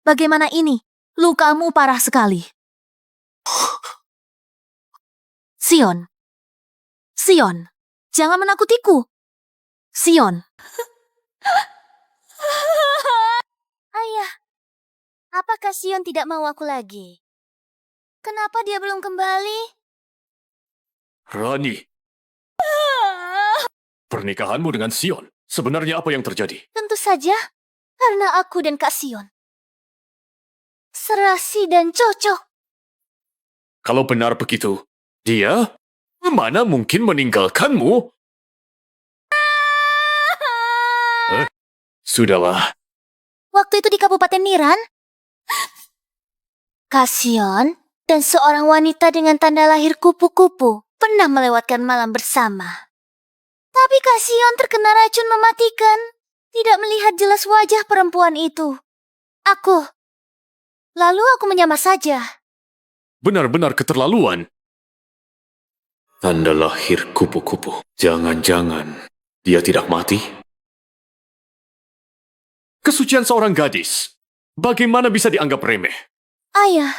Bagaimana ini? Lukamu parah sekali. Sion, jangan menakutiku. Sion. Ayah, apakah Sion tidak mau aku lagi? Kenapa dia belum kembali? Rani, pernikahanmu dengan Sion, sebenarnya apa yang terjadi? Tentu saja, karena aku dan Kak Sion serasi dan cocok. Kalau benar begitu, dia mana mungkin meninggalkanmu? Sudahlah, Waktu itu di Kabupaten Niran, Kak Sion dan seorang wanita dengan tanda lahir kupu-kupu pernah melewatkan malam bersama. Tapi Kak Sion terkena racun mematikan, tidak melihat jelas wajah perempuan itu. Lalu aku menyamar saja. benar-benar keterlaluan. Tanda lahir kupu-kupu. Jangan-jangan dia tidak mati? Kesucian seorang gadis, bagaimana bisa dianggap remeh? Ayah,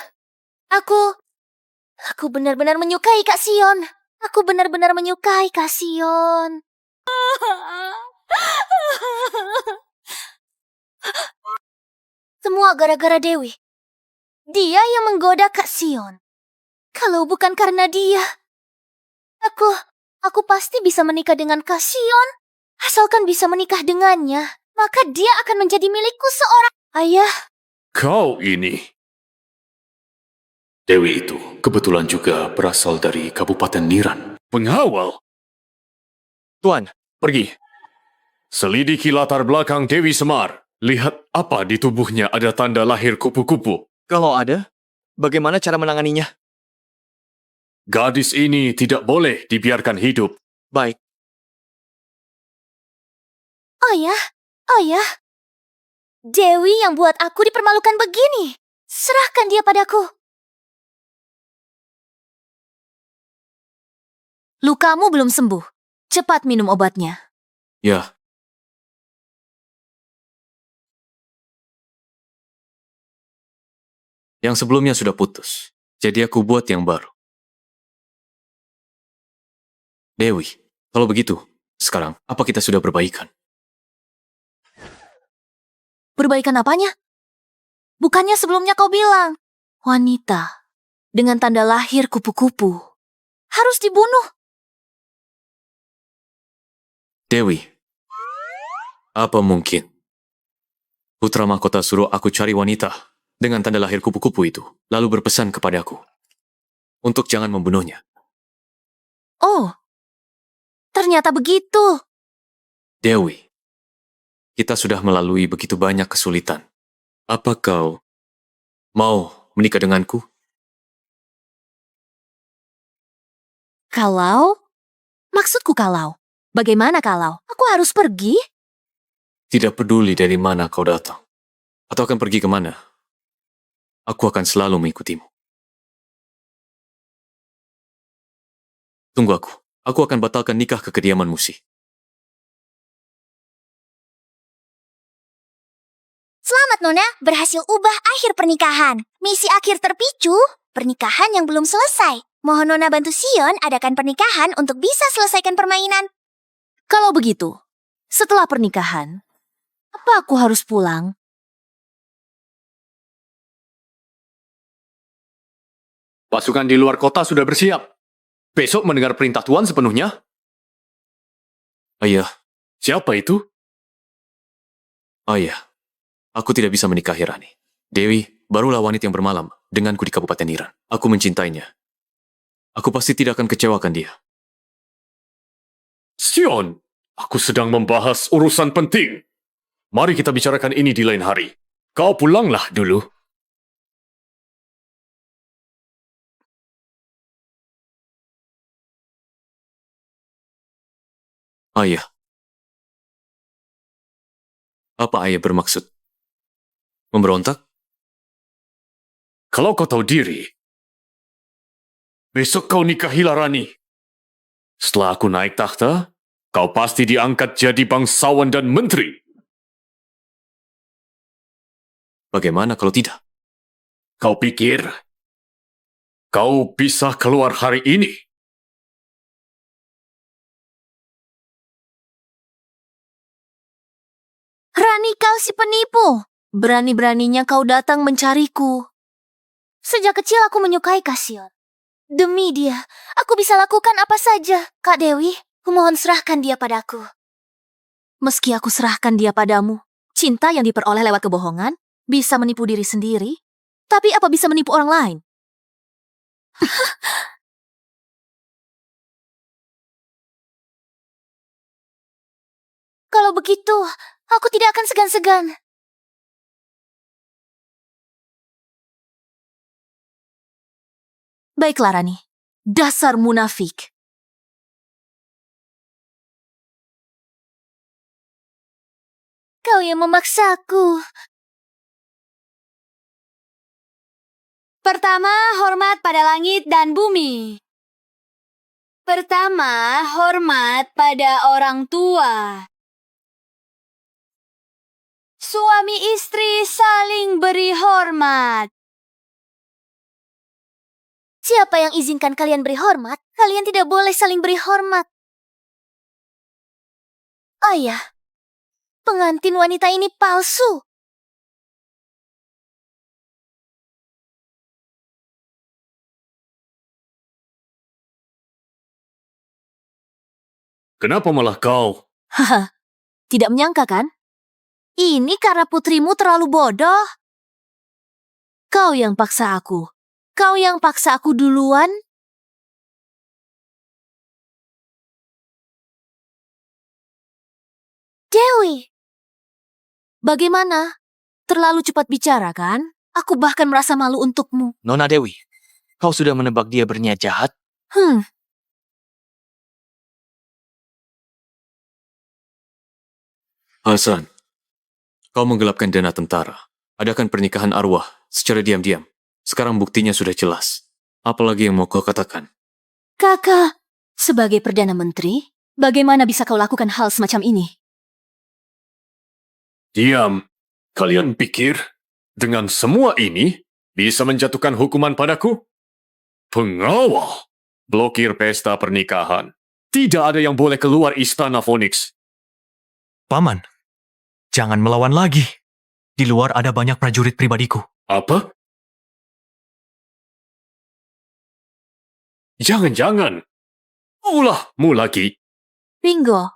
aku benar-benar menyukai Kak Sion. Aku benar-benar menyukai Kak Sion. Semua gara-gara Dewi. Dia yang menggoda Kak Sion. Kalau bukan karena dia, aku pasti bisa menikah dengan Kak Sion. Asalkan bisa menikah dengannya, maka dia akan menjadi milikku seorang. Ayah, Kau ini. Dewi itu kebetulan juga berasal dari Kabupaten Niran. Pengawal. Tuan, Pergi. Selidiki latar belakang Dewi Semar. Lihat apa di tubuhnya ada tanda lahir kupu-kupu. kalau ada, bagaimana cara menanganinya? Gadis ini tidak boleh dibiarkan hidup. Baik, ayah. Dewi yang buat aku dipermalukan begini. Serahkan dia padaku. Lukamu belum sembuh. Cepat minum obatnya. Ya. Yang sebelumnya sudah putus, jadi aku buat yang baru. Dewi, kalau begitu, sekarang apa kita sudah berbaikan? Perbaikan apanya? Bukannya sebelumnya kau bilang, wanita dengan tanda lahir kupu-kupu harus dibunuh. Dewi, apa mungkin Putra Mahkota suruh aku cari wanita dengan tanda lahir kupu-kupu itu, lalu berpesan kepadaku untuk jangan membunuhnya? Oh, ternyata begitu. Dewi, kita sudah melalui begitu banyak kesulitan. Apa kau mau menikah denganku? Kalau? Maksudku kalau? Bagaimana kalau? Aku harus pergi? Tidak peduli dari mana kau datang, atau akan pergi kemana, aku akan selalu mengikutimu. Tunggu aku akan batalkan nikah ke kediaman Musi. Selamat Nona, berhasil ubah akhir pernikahan. Misi akhir terpicu, pernikahan yang belum selesai. Mohon Nona bantu Sion adakan pernikahan untuk bisa selesaikan permainan. Kalau begitu, setelah pernikahan, apa aku harus pulang? Pasukan di luar kota sudah bersiap. Besok mendengar perintah Tuan sepenuhnya. Ayah, Siapa itu? Ayah, aku tidak bisa menikahi Rani. Dewi barulah wanita yang bermalam denganku di Kabupaten Iran. Aku mencintainya. Aku pasti tidak akan kecewakan dia. Sion, aku sedang membahas urusan penting. Mari kita bicarakan ini di lain hari. Kau pulanglah dulu. Ayah. Apa ayah bermaksud? Memberontak? Kalau kau tahu diri, besok kau nikahilah Rani. Setelah aku naik takhta, kau pasti diangkat jadi bangsawan dan menteri. Bagaimana kalau tidak? Kau pikir kau bisa keluar hari ini? Rani, kau si penipu. Berani-beraninya kau datang mencariku. Sejak kecil aku menyukai Kasion. Demi dia, aku bisa lakukan apa saja. Kak Dewi, kumohon serahkan dia padaku. Meski aku serahkan dia padamu, cinta yang diperoleh lewat kebohongan bisa menipu diri sendiri. Tapi apa bisa menipu orang lain? Kalau begitu, aku tidak akan segan-segan. Baiklah Rani, dasar munafik. Kau yang memaksaku. Pertama, hormat pada langit dan bumi. Pertama, hormat pada orang tua. Suami istri saling beri hormat. Siapa yang izinkan kalian beri hormat? Kalian tidak boleh saling beri hormat. Ayah, pengantin wanita ini palsu. Kenapa malah kau? Haha, tidak menyangka kan? Ini karena putrimu terlalu bodoh. Kau yang paksa aku. Kau yang paksa aku duluan. Dewi, bagaimana? Terlalu cepat bicara kan? Aku bahkan merasa malu untukmu. Nona Dewi, kau sudah menebak dia berniat jahat? Hasan, kau menggelapkan dana tentara. Adakan pernikahan arwah secara diam-diam. Sekarang buktinya sudah jelas. Apalagi yang mau kau katakan? Kakak, sebagai Perdana Menteri, bagaimana bisa kau lakukan hal semacam ini? Diam. Kalian pikir dengan semua ini bisa menjatuhkan hukuman padaku? Pengawal. Blokir pesta pernikahan. Tidak ada yang boleh keluar istana Phoenix. Paman, jangan melawan lagi. Di luar ada banyak prajurit pribadiku. Apa? Jangan-jangan. Ulahmu lagi. Ringo,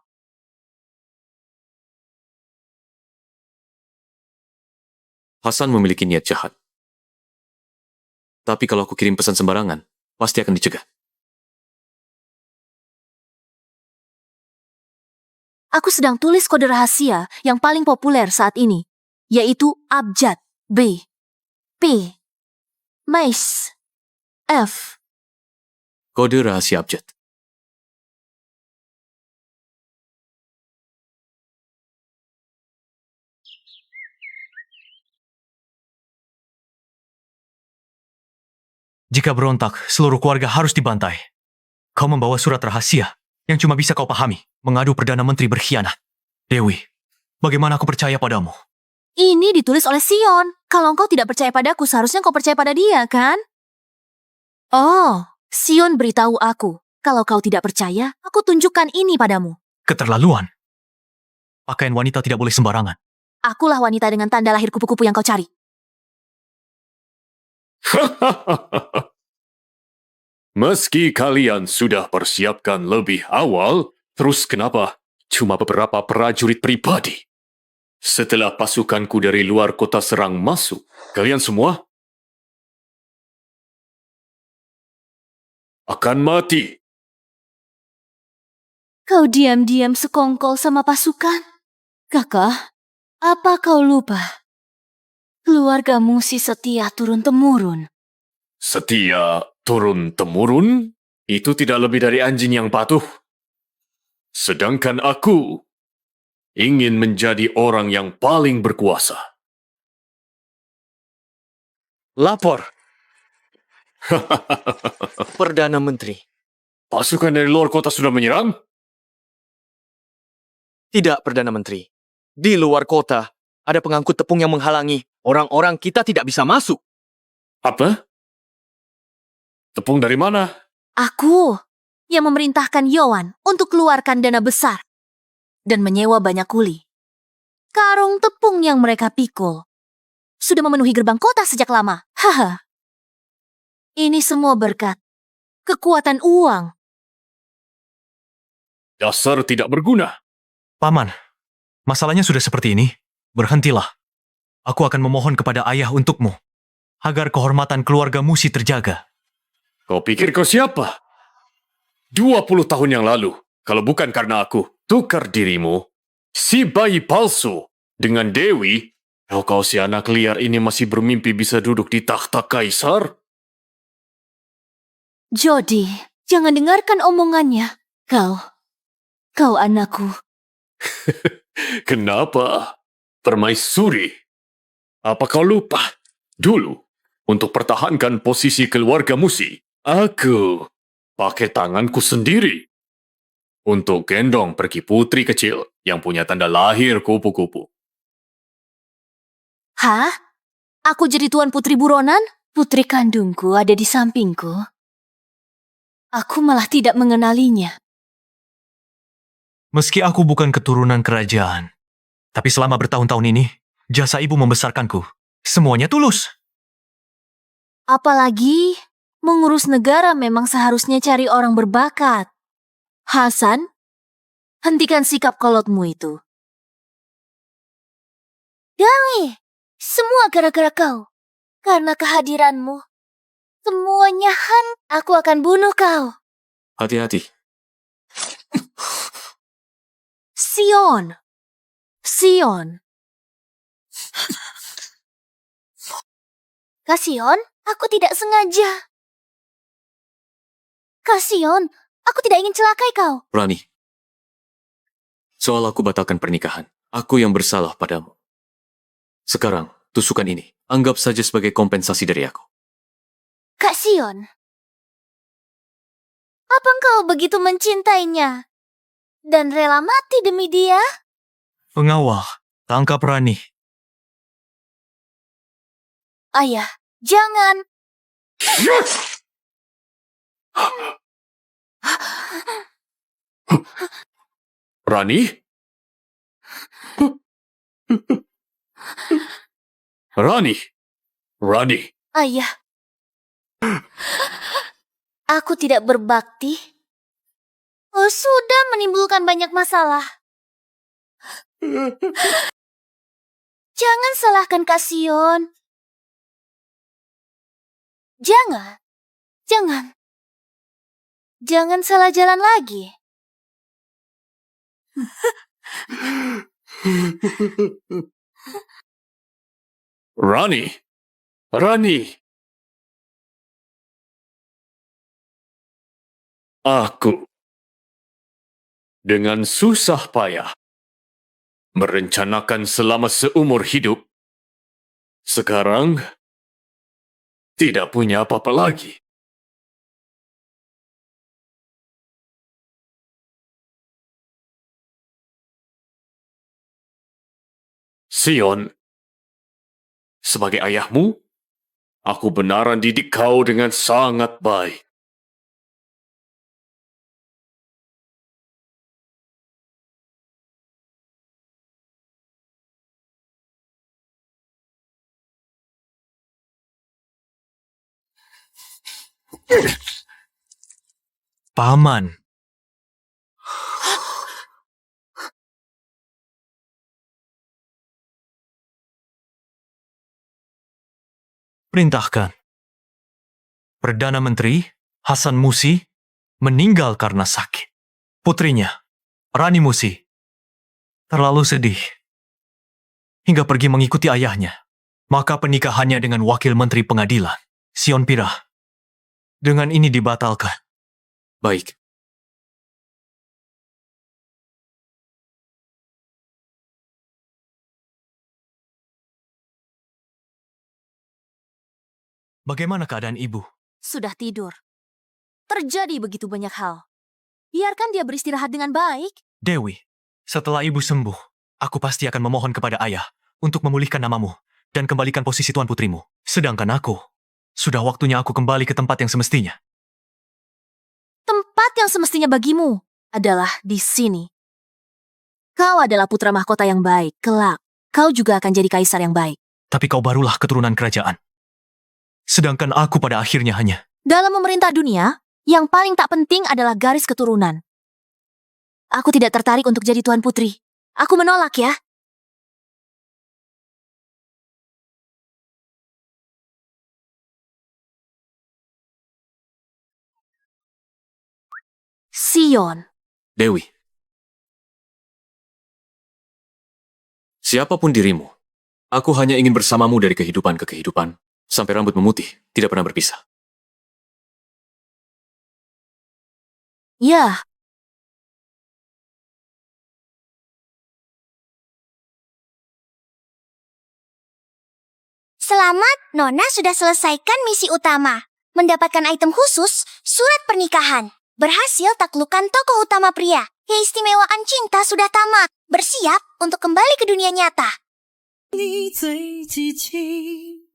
Hasan memiliki niat jahat. Tapi kalau aku kirim pesan sembarangan, pasti akan dicegah. aku sedang tulis kode rahasia yang paling populer saat ini, yaitu Abjad B, P, Mais, F. Kode rahasia abjad. Jika berontak, seluruh keluarga harus dibantai. Kau membawa surat rahasia yang cuma bisa kau pahami, mengadu Perdana Menteri berkhianat. Dewi, bagaimana aku percaya padamu? Ini ditulis oleh Sion. Kalau engkau tidak percaya padaku, seharusnya kau percaya pada dia, kan? Oh, Sion beritahu aku. Kalau kau tidak percaya, aku tunjukkan ini padamu. Keterlaluan. Pakaian wanita tidak boleh sembarangan. Akulah wanita dengan tanda lahir kupu-kupu yang kau cari. Meski kalian sudah persiapkan lebih awal, terus kenapa cuma beberapa prajurit pribadi? Setelah pasukanku dari luar kota serang masuk, kalian semua akan mati. Kau diam-diam sekongkol sama pasukan? Kakak, apa kau lupa? Keluargamu si setia turun-temurun. Setia turun-temurun? Itu tidak lebih dari anjing yang patuh. Sedangkan aku ingin menjadi orang yang paling berkuasa. Lapor. Perdana Menteri. Pasukan dari luar kota sudah menyerang? Tidak, Perdana Menteri. Di luar kota, ada pengangkut tepung yang menghalangi. Orang-orang kita tidak bisa masuk. Apa? Tepung dari mana? Aku yang memerintahkan Yowan untuk keluarkan dana besar dan menyewa banyak kuli. Karung tepung yang mereka pikul sudah memenuhi gerbang kota sejak lama. Haha. Ini semua berkat kekuatan uang. Dasar tidak berguna. Paman, masalahnya sudah seperti ini. Berhentilah. Aku akan memohon kepada ayah untukmu, agar kehormatan keluarga Musi terjaga. Kau pikir kau siapa? 20 tahun yang lalu, kalau bukan karena aku tukar dirimu, si bayi palsu dengan Dewi, kau si anak liar ini masih bermimpi bisa duduk di takhta kaisar? Jody, jangan dengarkan omongannya. Kau anakku. Kenapa? Permaisuri. Apa kau lupa? Dulu, untuk pertahankan posisi keluarga Musi, aku pakai tanganku sendiri untuk gendong pergi putri kecil yang punya tanda lahir kupu-kupu. Hah? Aku jadi tuan putri buronan? Putri kandungku ada di sampingku. Aku malah tidak mengenalinya. Meski aku bukan keturunan kerajaan, tapi selama bertahun-tahun ini, jasa ibu membesarkanku. Semuanya tulus. Apalagi mengurus negara memang seharusnya cari orang berbakat. Hasan, hentikan sikap kolotmu itu. Gangi, semua gara-gara kau. Karena kehadiranmu. Semuanya aku akan bunuh kau. Hati-hati. Sion. Kasion, aku tidak sengaja. Kasion, aku tidak ingin celakai kau. Rani. Soal aku batalkan pernikahan, aku yang bersalah padamu. Sekarang, tusukan ini, anggap saja sebagai kompensasi dari aku. Kak Sion, apa engkau begitu mencintainya dan rela mati demi dia? Pengawal, tangkap Rani. Ayah, jangan. Rani? Rani. Ayah, aku tidak berbakti. Oh, sudah menimbulkan banyak masalah. Jangan salahkan Kak Sion. Jangan salah jalan lagi. Rani. Aku dengan susah payah merencanakan selama seumur hidup. Sekarang tidak punya apa-apa lagi. Sion, sebagai ayahmu, aku benaran didik kau dengan sangat baik. Paman, Perintahkan. Perdana Menteri Hasan Musi meninggal karena sakit. Putrinya, Rani Musi, terlalu sedih hingga pergi mengikuti ayahnya. Maka pernikahannya dengan Wakil Menteri Pengadilan, Sion Pirah, dengan ini dibatalkan. Baik. Bagaimana keadaan ibu? Sudah tidur. Terjadi begitu banyak hal. Biarkan dia beristirahat dengan baik. Dewi, setelah ibu sembuh, aku pasti akan memohon kepada ayah untuk memulihkan namamu dan kembalikan posisi tuan putrimu. Sedangkan aku, sudah waktunya aku kembali ke tempat yang semestinya. Tempat yang semestinya bagimu adalah di sini. Kau adalah putra mahkota yang baik. Kelak, kau juga akan jadi kaisar yang baik. Tapi kau barulah keturunan kerajaan. Sedangkan aku pada akhirnya hanya... Dalam memerintah dunia, yang paling tak penting adalah garis keturunan. Aku tidak tertarik untuk jadi tuan putri. Aku menolak ya. Sion. Dewi. Siapapun dirimu, aku hanya ingin bersamamu dari kehidupan ke kehidupan, sampai rambut memutih, tidak pernah berpisah. Ya, Selamat, Nona sudah selesaikan misi utama. Mendapatkan item khusus, surat pernikahan. Berhasil taklukkan tokoh utama pria. Keistimewaan cinta sudah tamat. Bersiap untuk kembali ke dunia nyata. 你最激情，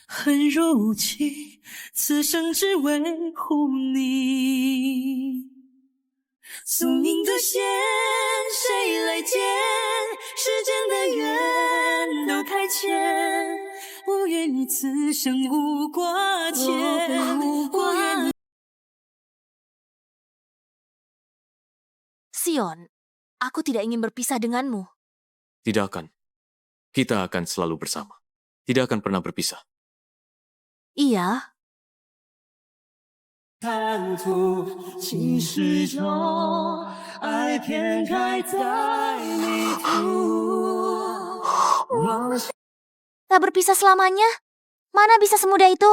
很柔情，此生只为护你。宿命的线，谁来剪？时间的缘都太浅，我愿你此生无挂牵。我愿你 Sion, aku tidak ingin berpisah denganmu. Tidak akan. Kita akan selalu bersama. Tidak akan pernah berpisah. Iya, 贪图情始终，爱偏开在迷途。忘了 tak berpisah selamanya. Mana bisa semudah itu?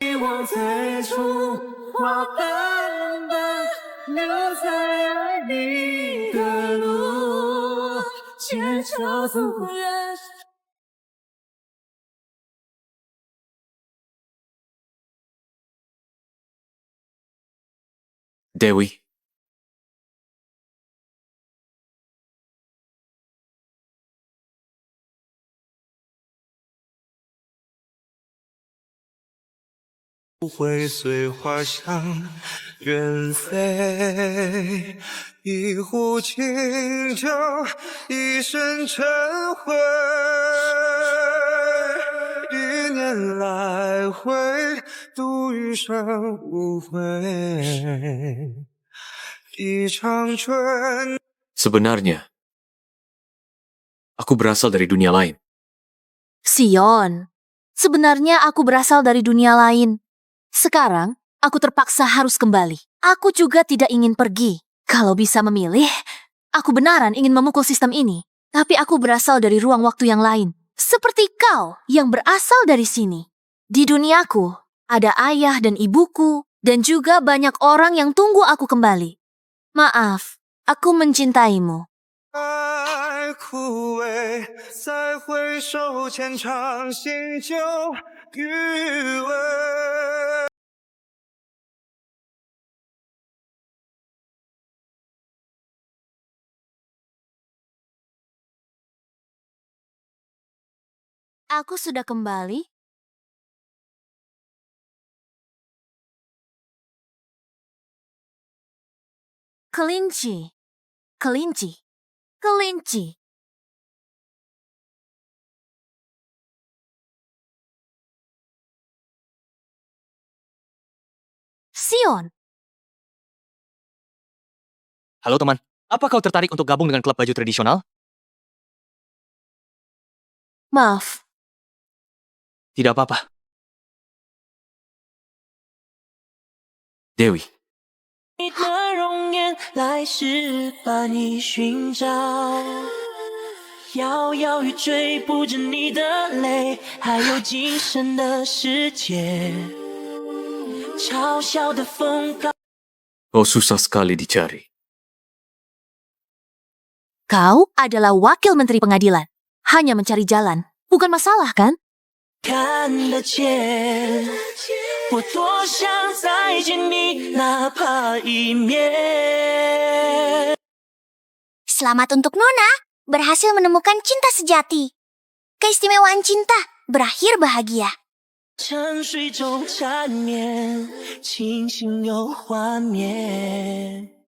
我最初，花瓣般留在爱你的路，却交错人。 Dewi, 不会随花香远飞，一壶清酒，一身尘灰，一年来回，度余生无悔，一场春。 sebenarnya, aku berasal dari dunia lain. Sion, sebenarnya aku berasal dari dunia lain. Sekarang, aku terpaksa harus kembali. Aku juga tidak ingin pergi. Kalau bisa memilih, aku benaran ingin memukul sistem ini. Tapi aku berasal dari ruang waktu yang lain. Seperti kau yang berasal dari sini. Di duniaku, ada ayah dan ibuku, dan juga banyak orang yang tunggu aku kembali. Maaf, aku mencintaimu. 爱枯萎，再回首，浅尝新酒余味。 Aku sudah kembali. Kelinci, kelinci, kelinci. Sion, Halo teman, apa kau tertarik untuk gabung dengan klub baju tradisional? maaf. Tidak apa-apa. Dewi, 你的容颜，来时把你寻找，摇摇欲坠，不止你的泪，还有今生的世界。嘲笑的风高。 kau susah sekali dicari. Kau adalah wakil menteri pengadilan. Hanya mencari jalan, bukan masalah kan? 看得见，我多想再见你，哪怕一面。 Selamat untuk Nona, berhasil menemukan cinta sejati. Keistimewaan cinta, berakhir bahagia. 沉睡中缠绵，清醒有画面。